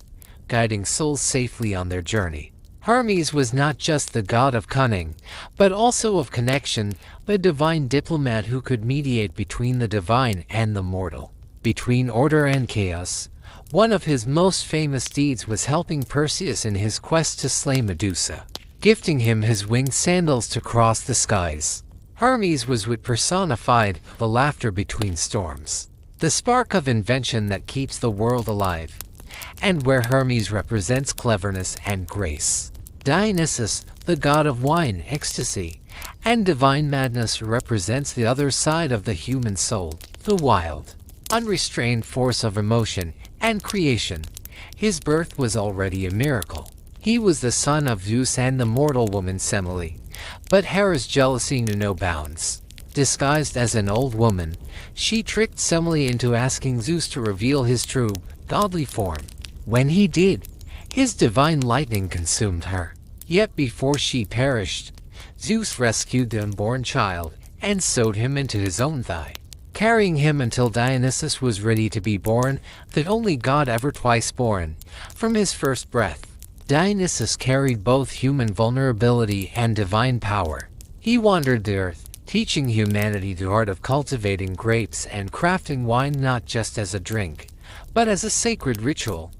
guiding souls safely on their journey. Hermes was not just the god of cunning, but also of connection, the divine diplomat who could mediate between the divine and the mortal, between order and chaos. One of his most famous deeds was helping Perseus in his quest to slay Medusa, gifting him his winged sandals to cross the skies. Hermes was wit personified, the laughter between storms, the spark of invention that keeps the world alive, and where Hermes represents cleverness and grace. Dionysus, the god of wine, ecstasy, and divine madness, represents the other side of the human soul, the wild, unrestrained force of emotion and creation. His birth was already a miracle. He was the son of Zeus and the mortal woman Semele, but Hera's jealousy knew no bounds. Disguised as an old woman, she tricked Semele into asking Zeus to reveal his true, godly form. When he did, his divine lightning consumed her. Yet before she perished, Zeus rescued the unborn child and sewed him into his own thigh, carrying him until Dionysus was ready to be born, the only god ever twice born. From his first breath, Dionysus carried both human vulnerability and divine power. He wandered the earth, teaching humanity the art of cultivating grapes and crafting wine, not just as a drink, but as a sacred ritual,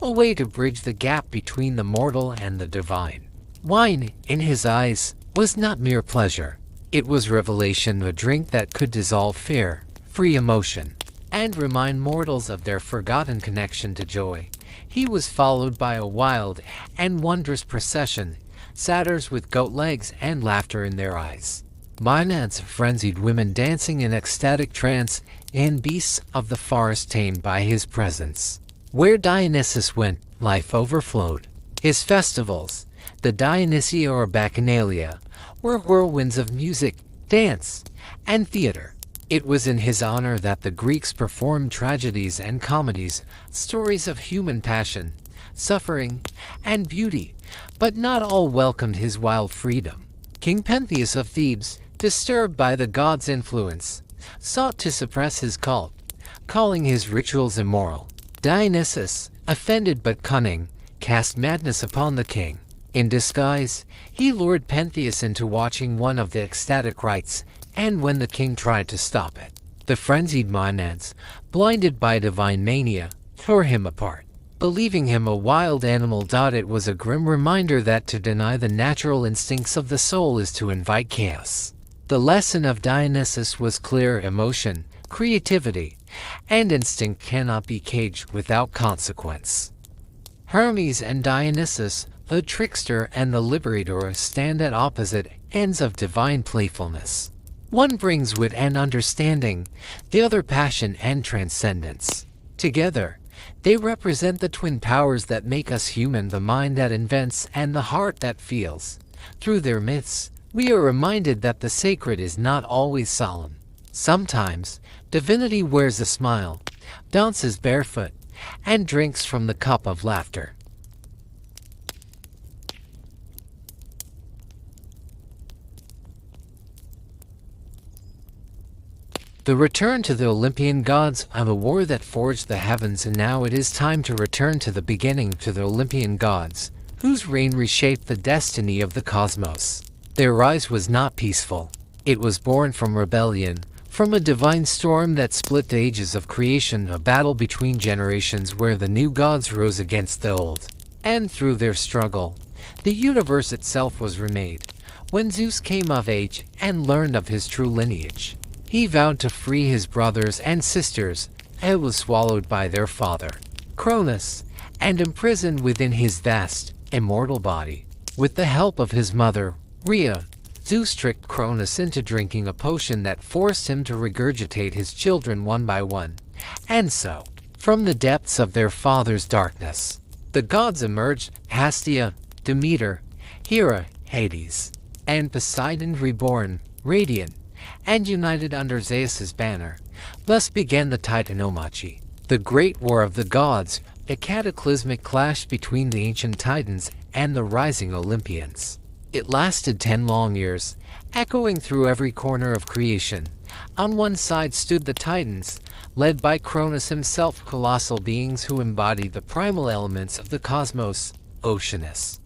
a way to bridge the gap between the mortal and the divine. Wine, in his eyes, was not mere pleasure. It was revelation, a drink that could dissolve fear, free emotion, and remind mortals of their forgotten connection to joy. He was followed by a wild and wondrous procession, satyrs with goat legs and laughter in their eyes, maenads, frenzied women dancing in ecstatic trance, and beasts of the forest tamed by his presence. Where Dionysus went, life overflowed. His festivals, the Dionysia or Bacchanalia, were whirlwinds of music, dance, and theater. It was in his honor that the Greeks performed tragedies and comedies, stories of human passion, suffering, and beauty, but not all welcomed his wild freedom. King Pentheus of Thebes, disturbed by the god's influence, sought to suppress his cult, calling his rituals immoral. Dionysus, offended but cunning, cast madness upon the king, In disguise, he lured Pentheus into watching one of the ecstatic rites, and when the king tried to stop it, the frenzied Maenads, blinded by divine mania, tore him apart. Believing him a wild animal. It was a grim reminder that to deny the natural instincts of the soul is to invite chaos. The lesson of Dionysus was clear: emotion, creativity, and instinct cannot be caged without consequence. Hermes and Dionysus, the trickster and the liberator, stand at opposite ends of divine playfulness. One brings wit and understanding, the other passion and transcendence. Together, they represent the twin powers that make us human: the mind that invents and the heart that feels. Through their myths, we are reminded that the sacred is not always solemn. Sometimes, divinity wears a smile, dances barefoot, and drinks from the cup of laughter. The return to the Olympian gods of a war that forged the heavens, and now it is time to return to the beginning, to the Olympian gods, whose reign reshaped the destiny of the cosmos. Their rise was not peaceful. It was born from rebellion, from a divine storm that split the ages of creation, a battle between generations where the new gods rose against the old. And through their struggle, the universe itself was remade. When Zeus came of age and learned of his true lineage, he vowed to free his brothers and sisters, and was swallowed by their father, Cronus, and imprisoned within his vast, immortal body. With the help of his mother, Rhea, Zeus tricked Cronus into drinking a potion that forced him to regurgitate his children one by one. And so, from the depths of their father's darkness, the gods emerged: Hestia, Demeter, Hera, Hades, and Poseidon, reborn, radiant, and united under Zeus's banner. Thus began the Titanomachy, the great war of the gods, a cataclysmic clash between the ancient Titans and the rising Olympians. It lasted 10 long years, echoing through every corner of creation. On one side stood the Titans, led by Cronus himself, colossal beings who embodied the primal elements of the cosmos: Oceanus,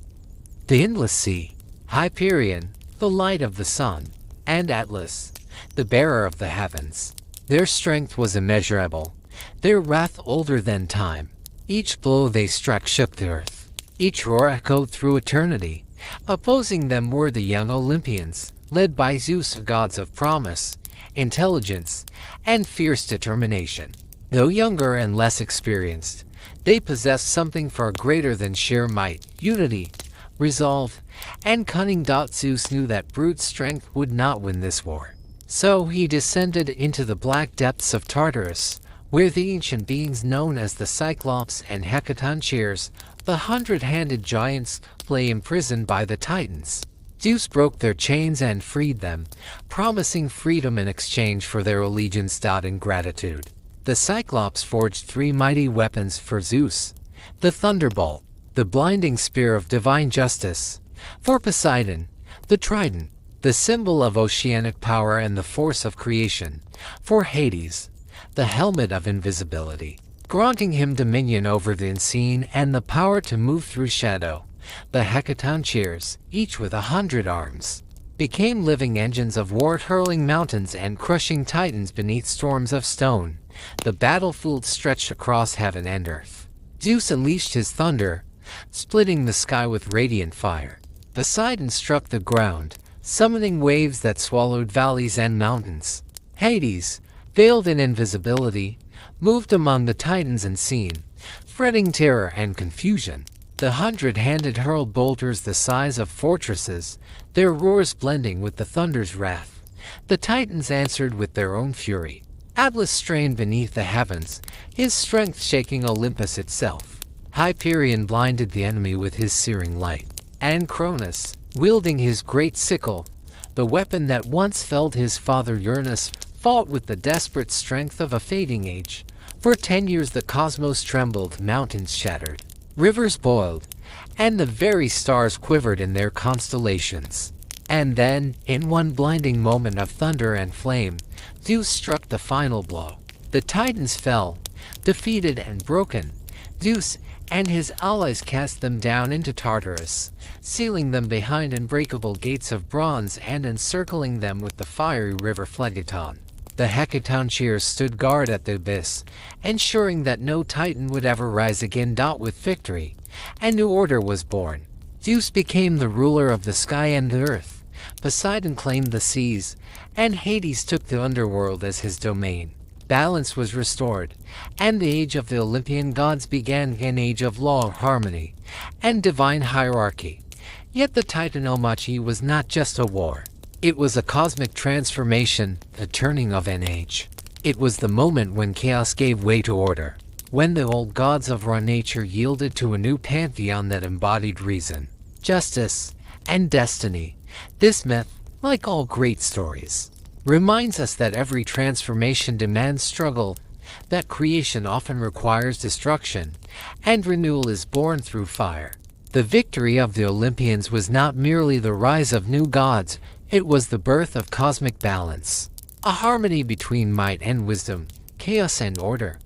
the endless sea; Hyperion, the light of the sun; and Atlas, the bearer of the heavens. Their strength was immeasurable, their wrath older than time. Each blow they struck shook the earth, each roar echoed through eternity. Opposing them were the young Olympians, led by Zeus, gods of promise, intelligence, and fierce determination. Though younger and less experienced, they possessed something far greater than sheer might: unity, resolve, and cunning. Zeus knew that brute strength would not win this war. So he descended into the black depths of Tartarus, where the ancient beings known as the Cyclops and Hecatoncheires, the 100-handed giants, lay imprisoned by the Titans. Zeus broke their chains and freed them, promising freedom in exchange for their allegiance and gratitude. The Cyclops forged 3 mighty weapons for Zeus: the thunderbolt, the blinding spear of divine justice; for Poseidon, the trident, the symbol of oceanic power and the force of creation; for Hades, the helmet of invisibility, granting him dominion over the unseen and the power to move through shadow. The Hecatoncheires, each with 100 arms, became living engines of war, hurling mountains and crushing Titans beneath storms of stone. The battlefield stretched across heaven and earth. Zeus unleashed his thunder, splitting the sky with radiant fire. Poseidon struck the ground, summoning waves that swallowed valleys and mountains. Hades, veiled in invisibility, moved among the Titans unseen, spreading terror and confusion. The 100-handed hurled boulders the size of fortresses, their roars blending with the thunder's wrath. The Titans answered with their own fury. Atlas strained beneath the heavens, his strength shaking Olympus itself. Hyperion blinded the enemy with his searing light. And Cronus, wielding his great sickle, the weapon that once felled his father Uranus, fought with the desperate strength of a fading age. For 10 years the cosmos trembled, mountains shattered, rivers boiled, and the very stars quivered in their constellations. And then, in one blinding moment of thunder and flame, Zeus struck the final blow. The Titans fell, defeated and broken. Zeus, and his allies cast them down into Tartarus, sealing them behind unbreakable gates of bronze and encircling them with the fiery river Phlegethon. The Hecatoncheires stood guard at the abyss, ensuring that no Titan would ever rise again. With victory, a new order was born. Zeus became the ruler of the sky and the earth, Poseidon claimed the seas, and Hades took the underworld as his domain. Balance was restored, and the age of the Olympian gods began, an age of law, harmony, and divine hierarchy. Yet the Titanomachy was not just a war. It was a cosmic transformation, the turning of an age. It was the moment when chaos gave way to order, when the old gods of raw nature yielded to a new pantheon that embodied reason, justice, and destiny. This myth, like all great stories, reminds us that every transformation demands struggle, that creation often requires destruction, and renewal is born through fire. The victory of the Olympians was not merely the rise of new gods, it was the birth of cosmic balance, a harmony between might and wisdom, chaos and order.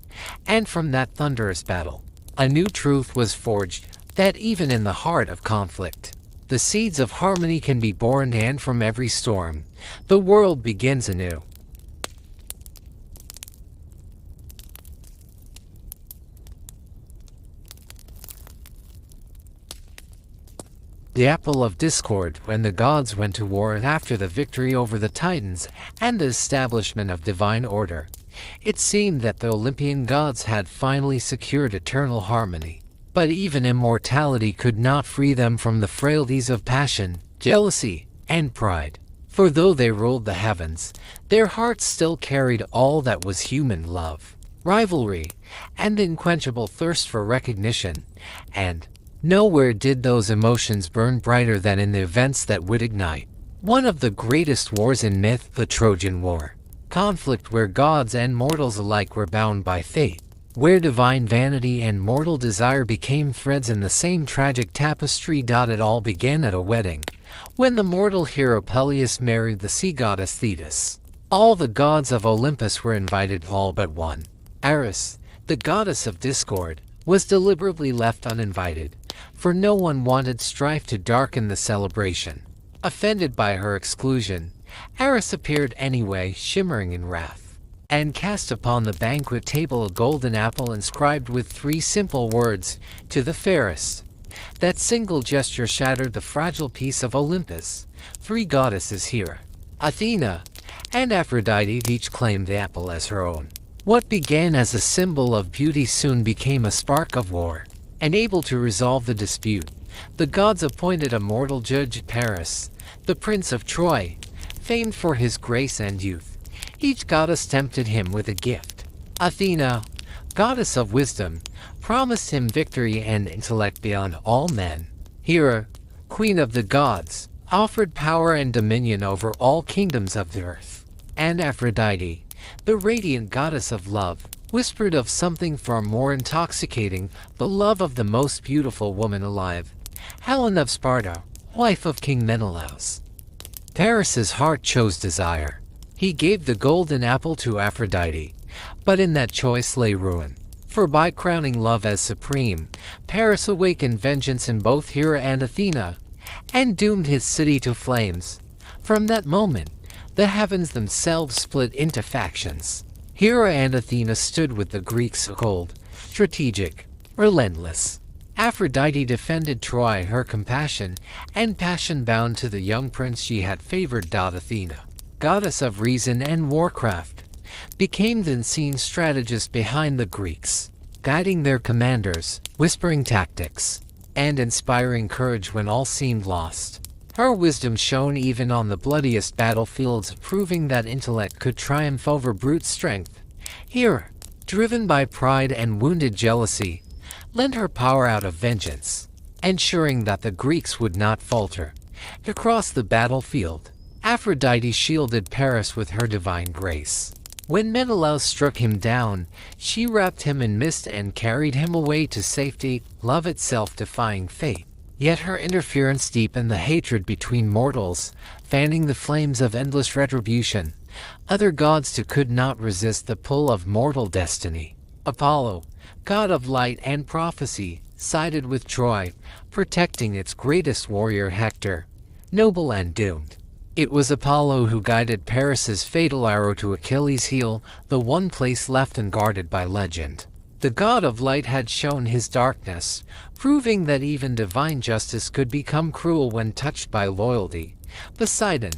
And from that thunderous battle, a new truth was forged, that even in the heart of conflict, the seeds of harmony can be born, and from every storm, the world begins anew. The apple of discord, when the gods went to war after the victory over the Titans and the establishment of divine order. It seemed that the Olympian gods had finally secured eternal harmony. But even immortality could not free them from the frailties of passion, jealousy, and pride. For though they ruled the heavens, their hearts still carried all that was human: love, rivalry, and the unquenchable thirst for recognition. And nowhere did those emotions burn brighter than in the events that would ignite one of the greatest wars in myth, the Trojan War. Conflict where gods and mortals alike were bound by fate, where divine vanity and mortal desire became threads in the same tragic tapestry. It all began at a wedding, when the mortal hero Peleus married the sea goddess Thetis. All the gods of Olympus were invited, all but one. Eris, the goddess of discord, was deliberately left uninvited, for no one wanted strife to darken the celebration. Offended by her exclusion, Eris appeared anyway, shimmering in wrath, and cast upon the banquet table a golden apple inscribed with 3 simple words, "To the fairest." That single gesture shattered the fragile peace of Olympus. 3 goddesses, Hera, Athena, and Aphrodite, each claimed the apple as her own. What began as a symbol of beauty soon became a spark of war. Unable to resolve the dispute, the gods appointed a mortal judge, Paris, the prince of Troy, famed for his grace and youth. Each goddess tempted him with a gift. Athena, goddess of wisdom, promised him victory and intellect beyond all men. Hera, queen of the gods, offered power and dominion over all kingdoms of the earth. And Aphrodite, the radiant goddess of love, whispered of something far more intoxicating, the love of the most beautiful woman alive, Helen of Sparta, wife of King Menelaus. Paris's heart chose desire. He gave the golden apple to Aphrodite, but in that choice lay ruin. For by crowning love as supreme, Paris awakened vengeance in both Hera and Athena, and doomed his city to flames. From that moment, the heavens themselves split into factions. Hera and Athena stood with the Greeks, cold, strategic, relentless. Aphrodite defended Troy, her compassion and passion bound to the young prince she had favored. Athena, goddess of reason and warcraft, became the unseen strategist behind the Greeks, guiding their commanders, whispering tactics, and inspiring courage when all seemed lost. Her wisdom shone even on the bloodiest battlefields, proving that intellect could triumph over brute strength. Hera, driven by pride and wounded jealousy, lent her power out of vengeance, ensuring that the Greeks would not falter. Across the battlefield, Aphrodite shielded Paris with her divine grace. When Menelaus struck him down, she wrapped him in mist and carried him away to safety, love itself defying fate. Yet her interference deepened the hatred between mortals, fanning the flames of endless retribution. Other gods too could not resist the pull of mortal destiny. Apollo, god of light and prophecy, sided with Troy, protecting its greatest warrior Hector, noble and doomed. It was Apollo who guided Paris's fatal arrow to Achilles' heel, the one place left unguarded by legend. The god of light had shown his darkness, proving that even divine justice could become cruel when touched by loyalty. Poseidon,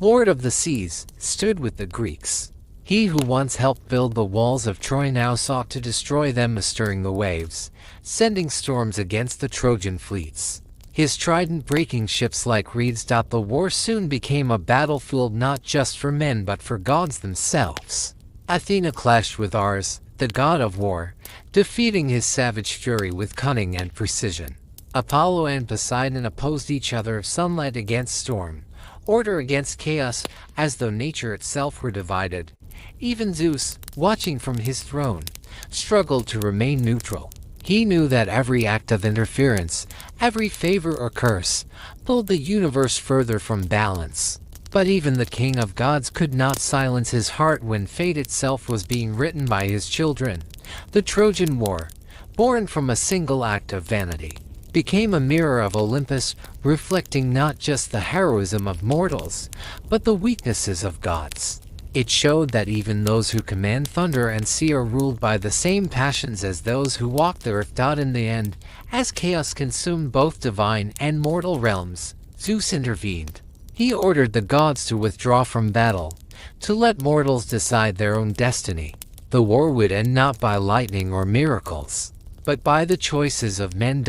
lord of the seas, stood with the Greeks. He who once helped build the walls of Troy now sought to destroy them, stirring the waves, sending storms against the Trojan fleets. His trident breaking ships like reeds. The war soon became a battlefield not just for men but for gods themselves. Athena clashed with Ares, the god of war, defeating his savage fury with cunning and precision. Apollo and Poseidon opposed each other, sunlight against storm, order against chaos, as though nature itself were divided. Even Zeus, watching from his throne, struggled to remain neutral. He knew that every act of interference, every favor or curse, pulled the universe further from balance. But even the king of gods could not silence his heart when fate itself was being written by his children. The Trojan War, born from a single act of vanity, became a mirror of Olympus, reflecting not just the heroism of mortals, but the weaknesses of gods. It showed that even those who command thunder and sea are ruled by the same passions as those who walk the earth. In the end, as chaos consumed both divine and mortal realms, Zeus intervened. He ordered the gods to withdraw from battle, to let mortals decide their own destiny. The war would end not by lightning or miracles, but by the choices of men.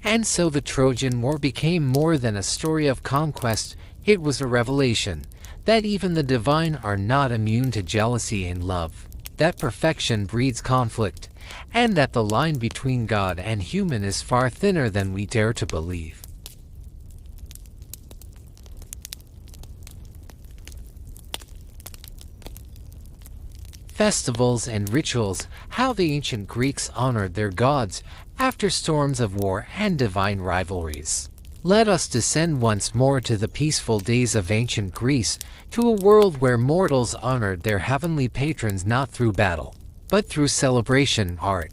And so the Trojan War became more than a story of conquest. It was a revelation that even the divine are not immune to jealousy and love, that perfection breeds conflict, and that the line between God and human is far thinner than we dare to believe. Festivals and rituals, how the ancient Greeks honored their gods after storms of war and divine rivalries. Let us descend once more to the peaceful days of ancient Greece, to a world where mortals honored their heavenly patrons not through battle, but through celebration, art,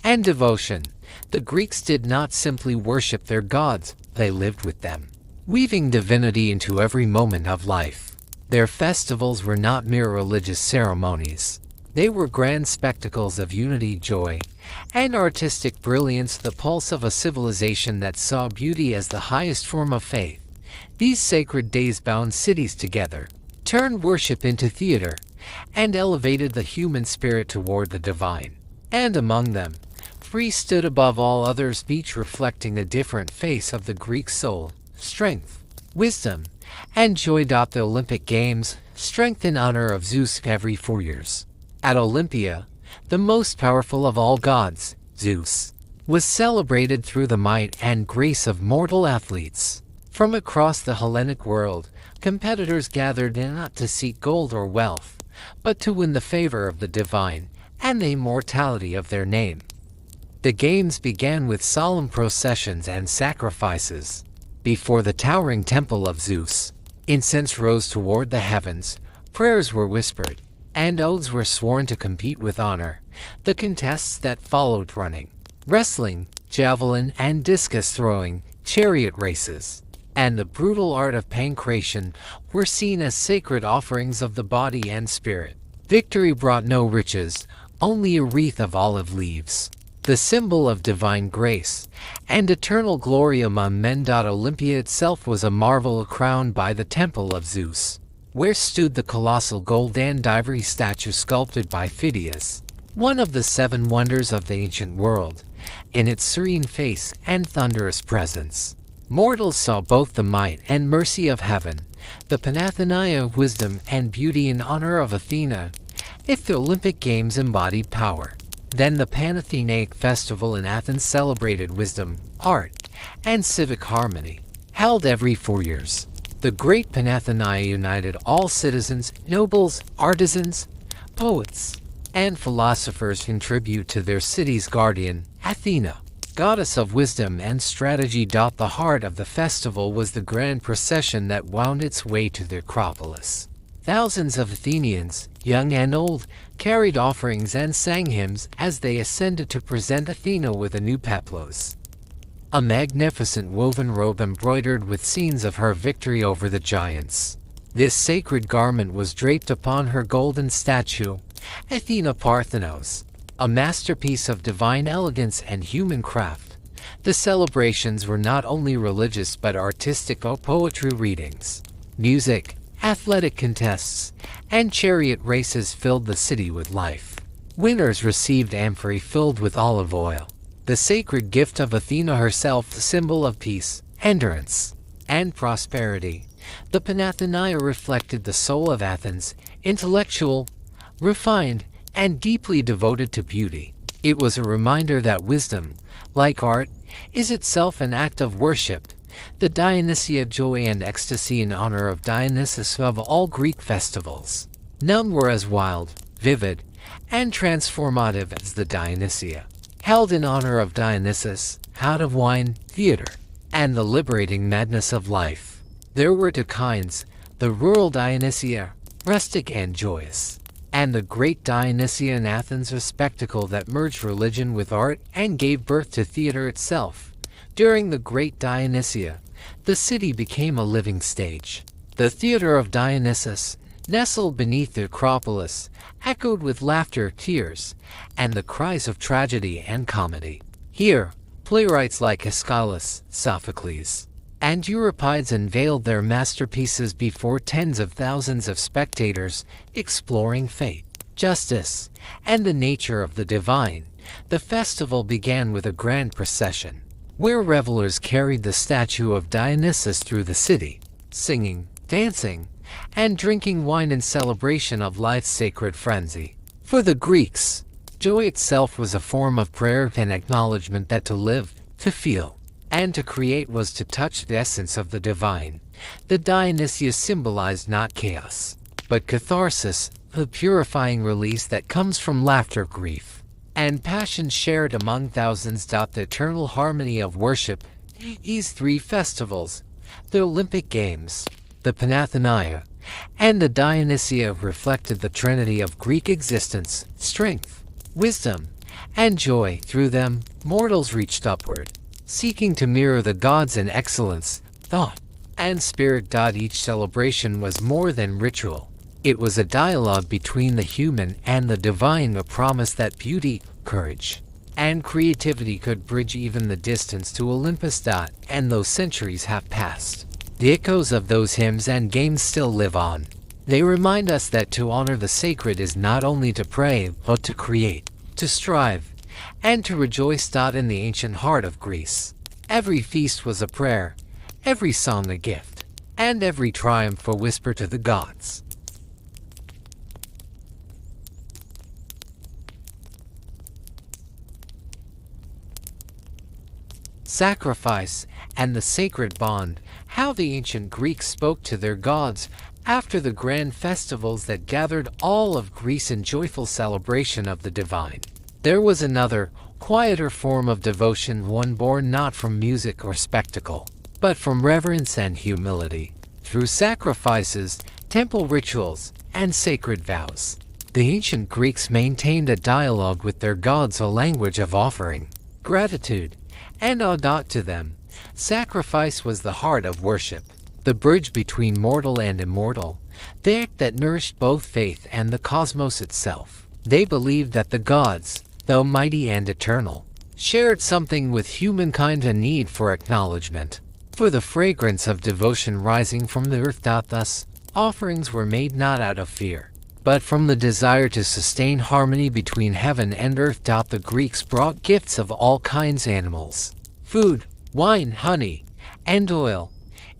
and devotion. The Greeks did not simply worship their gods, they lived with them, weaving divinity into every moment of life. Their festivals were not mere religious ceremonies. They were grand spectacles of unity, joy, and artistic brilliance, the pulse of a civilization that saw beauty as the highest form of faith. These sacred days bound cities together, turned worship into theater, and elevated the human spirit toward the divine. And among them, three stood above all others, each reflecting a different face of the Greek soul: strength, wisdom, and joy. The Olympic Games, strength in honor of Zeus every 4 years. At Olympia, the most powerful of all gods, Zeus, was celebrated through the might and grace of mortal athletes. From across the Hellenic world, competitors gathered not to seek gold or wealth, but to win the favor of the divine and the immortality of their name. The games began with solemn processions and sacrifices. Before the towering temple of Zeus, incense rose toward the heavens, prayers were whispered, and oaths were sworn to compete with honor. The contests that followed: running, wrestling, javelin and discus throwing, chariot races, and the brutal art of pancration, were seen as sacred offerings of the body and spirit. Victory brought no riches, only a wreath of olive leaves, the symbol of divine grace and eternal glory among men. Olympia itself was a marvel, crowned by the temple of Zeus, where stood the colossal gold and ivory statue sculpted by Phidias, one of the 7 wonders of the ancient world. In its serene face and thunderous presence, mortals saw both the might and mercy of heaven, the pantheon of wisdom and beauty in honor of Athena. If the Olympic Games embodied power, then the Panathenaic festival in Athens celebrated wisdom, art, and civic harmony. Held every 4 years, the great Panathenai united all citizens, nobles, artisans, poets, and philosophers in tribute to their city's guardian, Athena, goddess of wisdom and strategy. The heart of the festival was the grand procession that wound its way to the Acropolis. Thousands of Athenians, young and old, carried offerings and sang hymns as they ascended to present Athena with a new peplos, a magnificent woven robe embroidered with scenes of her victory over the giants. This sacred garment was draped upon her golden statue, Athena Parthenos, a masterpiece of divine elegance and human craft. The celebrations were not only religious but artistic poetry readings, music, athletic contests, and chariot races filled the city with life. Winners received amphorae filled with olive oil, the sacred gift of Athena herself, the symbol of peace, endurance, and prosperity. The Pantheon reflected the soul of Athens, intellectual, refined, and deeply devoted to beauty. It was a reminder that wisdom, like art, is itself an act of worship. The Dionysia, joy and ecstasy in honor of Dionysus. Of all Greek festivals, none were as wild, vivid, and transformative as the Dionysia, held in honor of Dionysus, out of wine, theater, and the liberating madness of life. There were two kinds, the rural Dionysia, rustic and joyous, and the great Dionysia in Athens, a spectacle that merged religion with art and gave birth to theater itself. During the great Dionysia, the city became a living stage. The theater of Dionysus, nestled beneath the Acropolis, echoed with laughter, tears, and the cries of tragedy and comedy. Here, playwrights like Aeschylus, Sophocles, and Euripides unveiled their masterpieces before tens of thousands of spectators, exploring fate, justice, and the nature of the divine. The festival began with a grand procession, where revelers carried the statue of Dionysus through the city, singing, dancing, and drinking wine in celebration of life's sacred frenzy. For the Greeks, joy itself was a form of prayer and acknowledgement that to live, to feel, and to create was to touch the essence of the divine. The Dionysia symbolized not chaos, but catharsis, the purifying release that comes from laughter, grief, and passion shared among thousands. The eternal harmony of worship. These three festivals, the Olympic Games, the Pantheon, and the Dionysia, reflected the trinity of Greek existence, strength, wisdom, and joy. Through them, mortals reached upward, seeking to mirror the gods in excellence, thought, and spirit. Each celebration was more than ritual. It was a dialogue between the human and the divine, a promise that beauty, courage, and creativity could bridge even the distance to Olympus. And though centuries have passed, the echoes of those hymns and games still live on. They remind us that to honor the sacred is not only to pray, but to create, to strive, and to rejoice. In the ancient heart of Greece, every feast was a prayer, every song a gift, and every triumph a whisper to the gods. Sacrifice and the sacred bond. How the ancient Greeks spoke to their gods after the grand festivals that gathered all of Greece in joyful celebration of the divine. There was another, quieter form of devotion, one born not from music or spectacle, but from reverence and humility. Through sacrifices, temple rituals, and sacred vows, the ancient Greeks maintained a dialogue with their gods, a language of offering, gratitude, and awe. To them, sacrifice was the heart of worship, the bridge between mortal and immortal, the act that nourished both faith and the cosmos itself. They believed that the gods, though mighty and eternal, shared something with humankind, a need for acknowledgement, for the fragrance of devotion rising from the earth. Thus, offerings were made not out of fear, but from the desire to sustain harmony between heaven and earth. The Greeks brought gifts of all kinds: animals, food, wine, honey, and oil,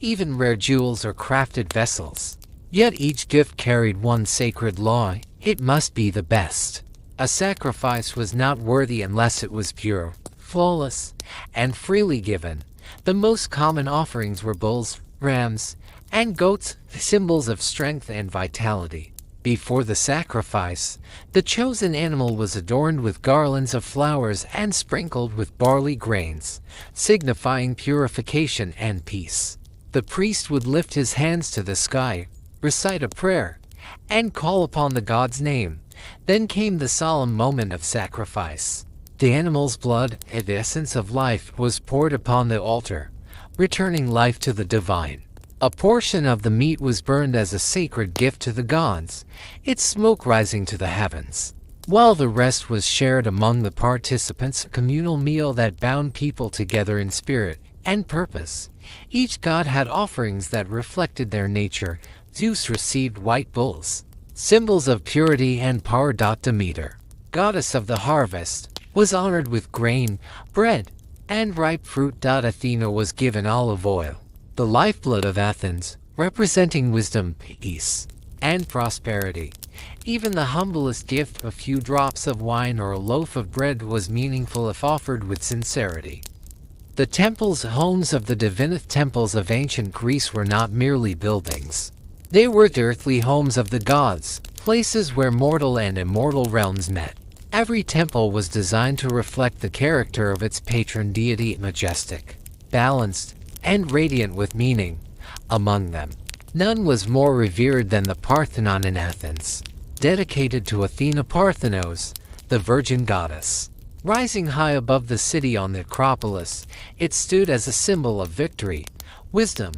even rare jewels or crafted vessels. Yet each gift carried one sacred law: it must be the best. A sacrifice was not worthy unless it was pure, flawless, and freely given. The most common offerings were bulls, rams, and goats, symbols of strength and vitality. Before the sacrifice, the chosen animal was adorned with garlands of flowers and sprinkled with barley grains, signifying purification and peace. The priest would lift his hands to the sky, recite a prayer, and call upon the god's name. Then came the solemn moment of sacrifice. The animal's blood, the essence of life, was poured upon the altar, returning life to the divine. A portion of the meat was burned as a sacred gift to the gods, its smoke rising to the heavens, while the rest was shared among the participants, a communal meal that bound people together in spirit and purpose. Each god had offerings that reflected their nature. Zeus received white bulls, symbols of purity and power. Demeter, goddess of the harvest, was honored with grain, bread, and ripe fruit. Athena was given olive oil, the lifeblood of Athens, representing wisdom, peace, and prosperity. Even the humblest gift, a few drops of wine or a loaf of bread, was meaningful if offered with sincerity. The temples, homes of the divinity. Temples of ancient Greece were not merely buildings. They were the earthly homes of the gods, places where mortal and immortal realms met. Every temple was designed to reflect the character of its patron deity, majestic, balanced, and radiant with meaning. Among them, none was more revered than the Parthenon in Athens, dedicated to Athena. Parthenos, the virgin goddess. Rising high above the city on the Acropolis, it stood as a symbol of victory, wisdom,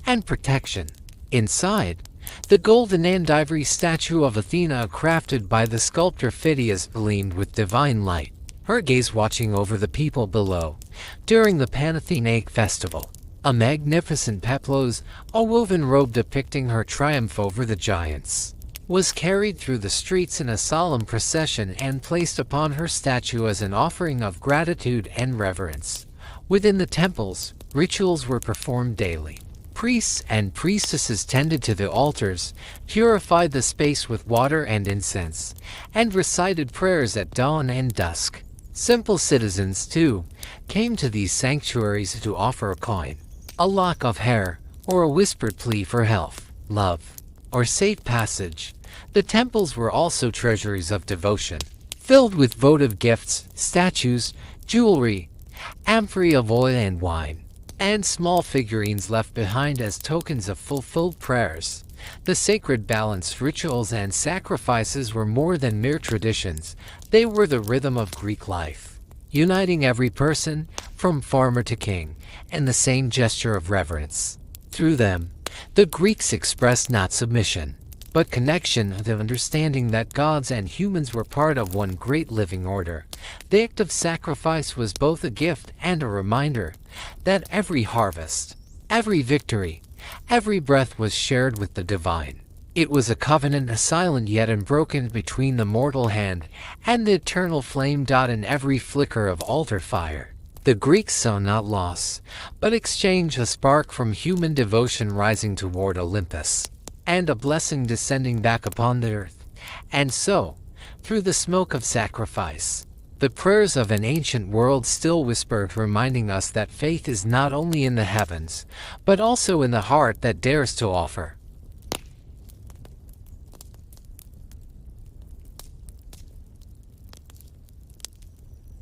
and protection. Inside, the golden and ivory statue of Athena, crafted by the sculptor Phidias, gleamed with divine light, her gaze watching over the people below. During the Pantheonic festival, a magnificent peplos, a woven robe depicting her triumph over the giants, was carried through the streets in a solemn procession and placed upon her statue as an offering of gratitude and reverence. Within the temples, rituals were performed daily. Priests and priestesses tended to the altars, purified the space with water and incense, and recited prayers at dawn and dusk. Simple citizens, too, came to these sanctuaries to offer a coin, a lock of hair, or a whispered plea for health, love, or safe passage. The temples were also treasuries of devotion, filled with votive gifts, statues, jewelry, amphorae of oil and wine, and small figurines left behind as tokens of fulfilled prayers. The sacred balance, rituals, and sacrifices were more than mere traditions. They were the rhythm of Greek life, uniting every person, from farmer to king, in the same gesture of reverence. Through them, the Greeks expressed not submission, but connection, the understanding that gods and humans were part of one great living order. The act of sacrifice was both a gift and a reminder that every harvest, every victory, every breath was shared with the divine. It was a covenant, a silent yet unbroken, between the mortal hand and the eternal flame. In every flicker of altar fire, the Greeks saw not loss, but exchange, a spark from human devotion rising toward Olympus, and a blessing descending back upon the earth. And so, through the smoke of sacrifice, the prayers of an ancient world still whispered, reminding us that faith is not only in the heavens, but also in the heart that dares to offer.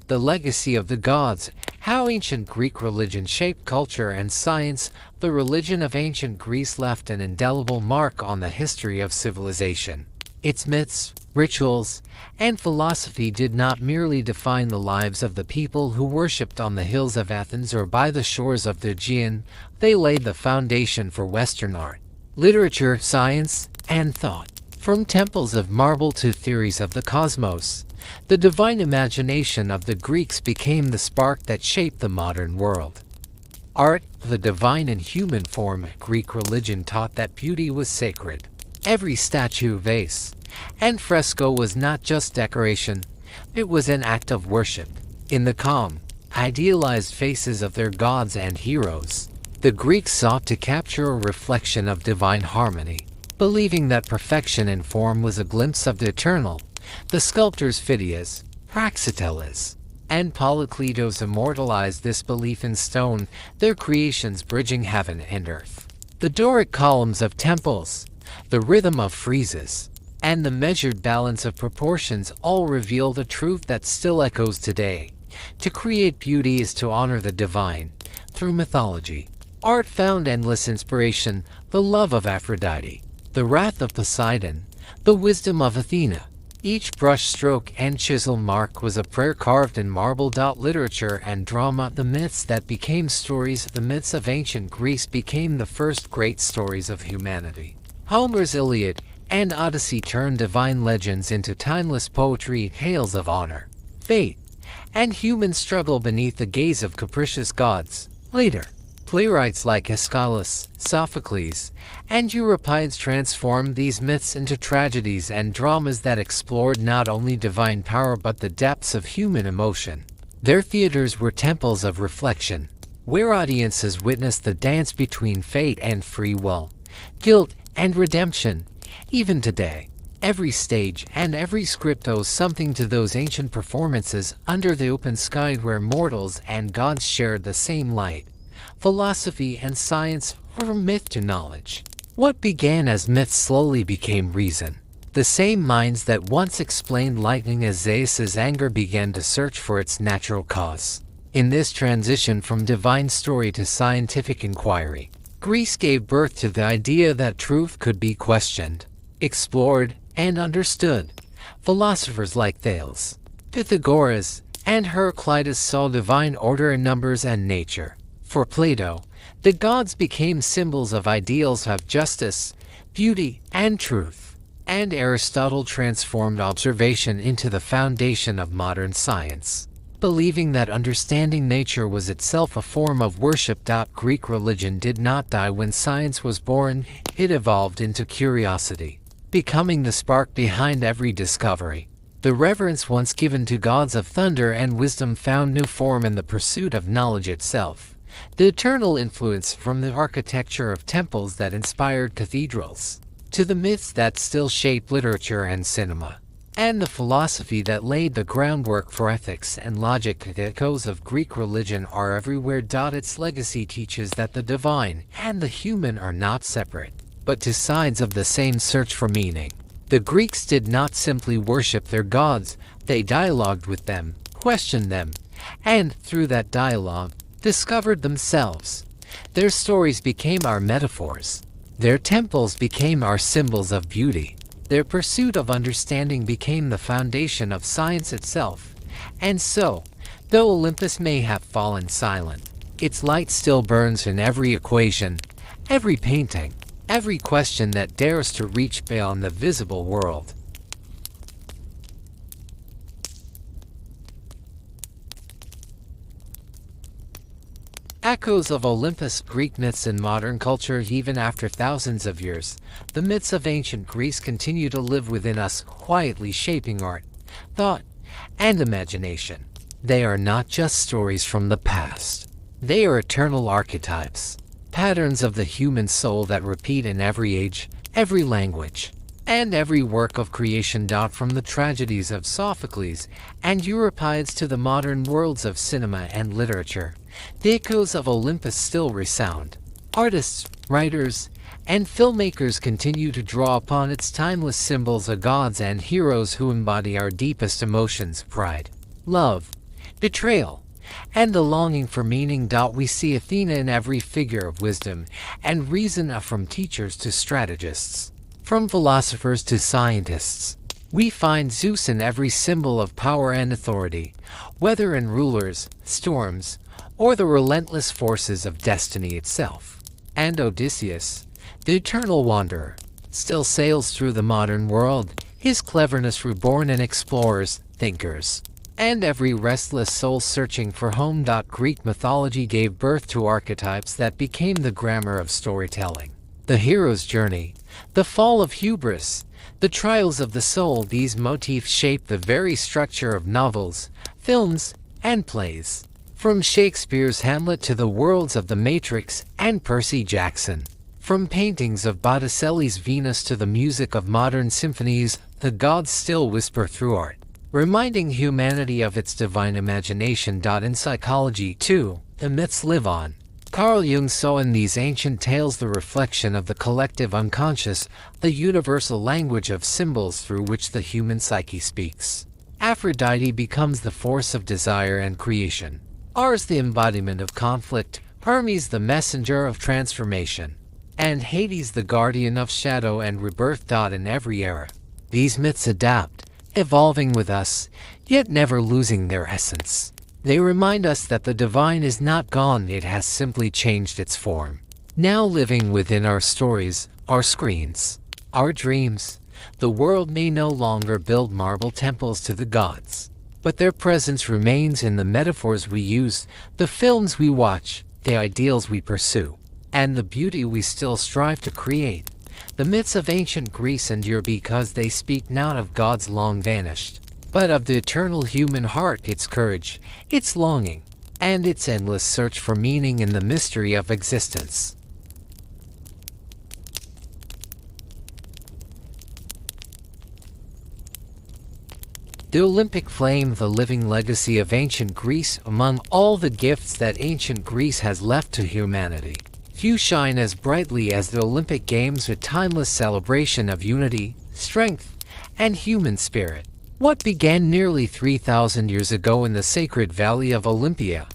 The legacy of the gods. How ancient Greek religion shaped culture and science. The religion of ancient Greece left an indelible mark on the history of civilization. Its myths, rituals, and philosophy did not merely define the lives of the people who worshipped on the hills of Athens or by the shores of the Aegean. They laid the foundation for Western art, literature, science, and thought. From temples of marble to theories of the cosmos, the divine imagination of the Greeks became the spark that shaped the modern world. Art, the divine in human form. Greek religion taught that beauty was sacred. Every statue, vase, and fresco was not just decoration, it was an act of worship. In the calm, idealized faces of their gods and heroes, the Greeks sought to capture a reflection of divine harmony, believing that perfection in form was a glimpse of the eternal. The sculptors Phidias, Praxiteles, and Polykleitos immortalized this belief in stone, their creations bridging heaven and earth. The Doric columns of temples, the rhythm of friezes, and the measured balance of proportions all reveal the truth that still echoes today. To create beauty is to honor the divine. Through mythology, art found endless inspiration. The love of Aphrodite, the wrath of Poseidon, The wisdom of Athena. Each brushstroke and chisel mark was a prayer carved in marble. Literature and drama. The myths that became stories. The myths of ancient Greece became the first great stories of humanity. Homer's Iliad and Odyssey turned divine legends into timeless poetry, tales of honor, fate, and human struggle beneath the gaze of capricious gods. Later, playwrights like Aeschylus, Sophocles, and Euripides transformed these myths into tragedies and dramas that explored not only divine power but the depths of human emotion. Their theaters were temples of reflection, where audiences witnessed the dance between fate and free will, guilt and redemption. Even today, every stage and every script owes something to those ancient performances under the open sky where mortals and gods shared the same light. Philosophy and science, from myth to knowledge. What began as myth slowly became reason. The same minds that once explained lightning as Zeus's anger began to search for its natural cause. In this transition from divine story to scientific inquiry, Greece gave birth to the idea that truth could be questioned, explored, and understood. Philosophers like Thales, Pythagoras, and Heracles saw divine order in numbers and nature. For Plato, the gods became symbols of ideals of justice, beauty, and truth. And Aristotle transformed observation into the foundation of modern science, believing that understanding nature was itself a form of worship. Greek religion did not die when science was born, it evolved into curiosity, becoming the spark behind every discovery. The reverence once given to gods of thunder and wisdom found new form in the pursuit of knowledge itself. The eternal influence from the architecture of temples that inspired cathedrals, to the myths that still shape literature and cinema, and the philosophy that laid the groundwork for ethics and logic. The echoes of Greek religion are everywhere. Its legacy teaches that the divine and the human are not separate, but two sides of the same search for meaning. The Greeks did not simply worship their gods, they dialogued with them, questioned them, and, through that dialogue, discovered themselves. Their stories became our metaphors. Their temples became our symbols of beauty. Their pursuit of understanding became the foundation of science itself. And so, though Olympus may have fallen silent, its light still burns in every equation, every painting, every question that dares to reach beyond the visible world. Echoes of Olympus. Greek myths in modern culture. Even after thousands of years, the myths of ancient Greece continue to live within us, quietly shaping art, thought, and imagination. They are not just stories from the past. They are eternal archetypes, patterns of the human soul that repeat in every age, every language, and every work of creation. From the tragedies of Sophocles and Euripides to the modern worlds of cinema and literature, the echoes of Olympus still resound. Artists, writers, and filmmakers continue to draw upon its timeless symbols of gods and heroes who embody our deepest emotions: pride, love, betrayal, and the longing for meaning. We see Athena in every figure of wisdom and reason, from teachers to strategists, from philosophers to scientists. We find Zeus in every symbol of power and authority, whether in rulers, storms, or the relentless forces of destiny itself. And Odysseus, the eternal wanderer, still sails through the modern world, his cleverness reborn in explorers, thinkers, and every restless soul searching for home. Greek mythology gave birth to archetypes that became the grammar of storytelling. The hero's journey, the fall of hubris, the trials of the soul. These motifs shape the very structure of novels, films, and plays. From Shakespeare's Hamlet to the worlds of The Matrix and Percy Jackson. From paintings of Botticelli's Venus to the music of modern symphonies, the gods still whisper through art, reminding humanity of its divine imagination. In psychology, too, the myths live on. Carl Jung saw in these ancient tales the reflection of the collective unconscious, the universal language of symbols through which the human psyche speaks. Aphrodite becomes the force of desire and creation. Mars the embodiment of conflict, Hermes the messenger of transformation. and Hades the guardian of shadow and rebirth. In every era, these myths adapt, evolving with us, yet never losing their essence. They remind us that the divine is not gone, it has simply changed its form, now living within our stories, our screens, our dreams. The world may no longer build marble temples to the gods, but their presence remains in the metaphors we use, the films we watch, the ideals we pursue, and the beauty we still strive to create. The myths of ancient Greece endure because they speak not of gods long vanished, but of the eternal human heart, its courage, its longing, and its endless search for meaning in the mystery of existence. The Olympic flame, the living legacy of ancient Greece. Among all the gifts that ancient Greece has left to humanity, few shine as brightly as the Olympic Games, a timeless celebration of unity, strength, and human spirit. What began nearly 3,000 years ago in the sacred valley of Olympia,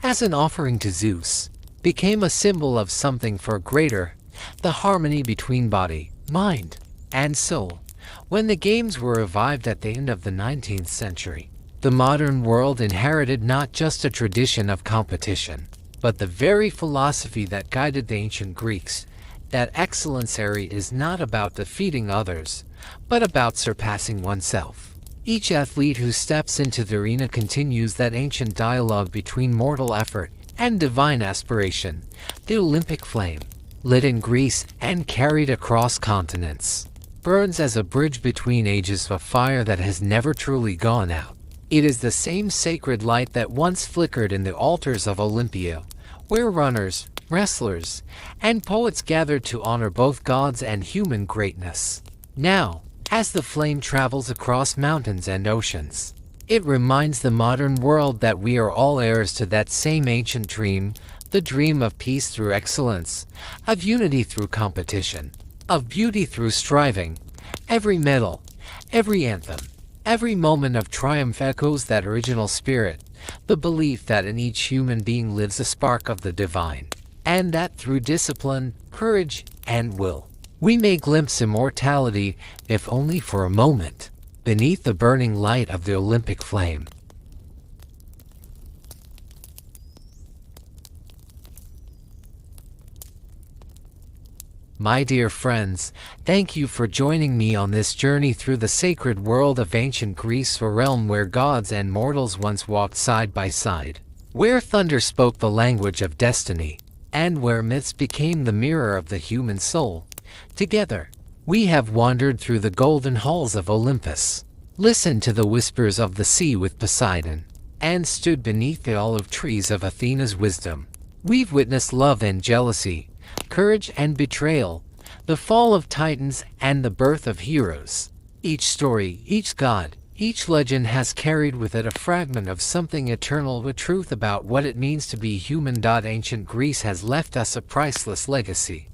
as an offering to Zeus, became a symbol of something far greater, the harmony between body, mind, and soul. When the Games were revived at the end of the 19th century, the modern world inherited not just a tradition of competition, but the very philosophy that guided the ancient Greeks, that excellence is not about defeating others, but about surpassing oneself. Each athlete who steps into the arena continues that ancient dialogue between mortal effort and divine aspiration. The Olympic flame, lit in Greece and carried across continents, burns as a bridge between ages, a fire that has never truly gone out. It is the same sacred light that once flickered in the altars of Olympia, where runners, wrestlers, and poets gathered to honor both gods and human greatness. Now, as the flame travels across mountains and oceans, it reminds the modern world that we are all heirs to that same ancient dream, the dream of peace through excellence, of unity through competition, of beauty through striving. Every medal, every anthem, every moment of triumph echoes that original spirit, the belief that in each human being lives a spark of the divine, and that through discipline, courage, and will, we may glimpse immortality, if only for a moment, beneath the burning light of the Olympic flame. My dear friends, thank you for joining me on this journey through the sacred world of ancient Greece, a realm where gods and mortals once walked side by side, where thunder spoke the language of destiny, and where myths became the mirror of the human soul. Together, we have wandered through the golden halls of Olympus, listened to the whispers of the sea with Poseidon, and stood beneath the olive trees of Athena's wisdom. We've witnessed love and jealousy, courage and betrayal, the fall of titans and the birth of heroes. Each story, each god, each legend has carried with it a fragment of something eternal, a truth about what it means to be human. Ancient Greece has left us a priceless legacy,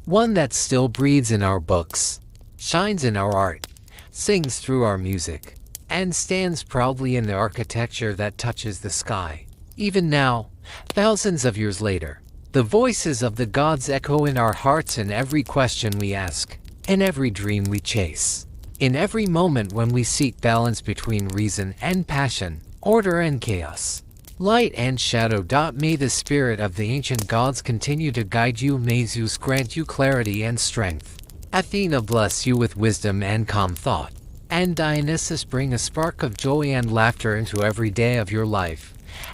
one that still breathes in our books, shines in our art, sings through our music, and stands proudly in the architecture that touches the sky. Even now, thousands of years later, the voices of the gods echo in our hearts, in every question we ask, in every dream we chase, in every moment when we seek balance between reason and passion, order and chaos, light and shadow. May the spirit of the ancient gods continue to guide you. May Zeus grant you clarity and strength, Athena bless you with wisdom and calm thought, and Dionysus bring a spark of joy and laughter into every day of your life.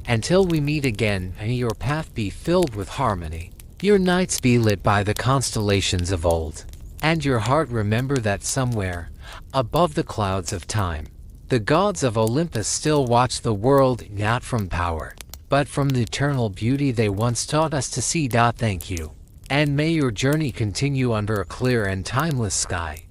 Until we meet again, may your path be filled with harmony, your nights be lit by the constellations of old, and your heart remember that somewhere, above the clouds of time, the gods of Olympus still watch the world, not from power, but from the eternal beauty they once taught us to see. Thank you, and may your journey continue under a clear and timeless sky.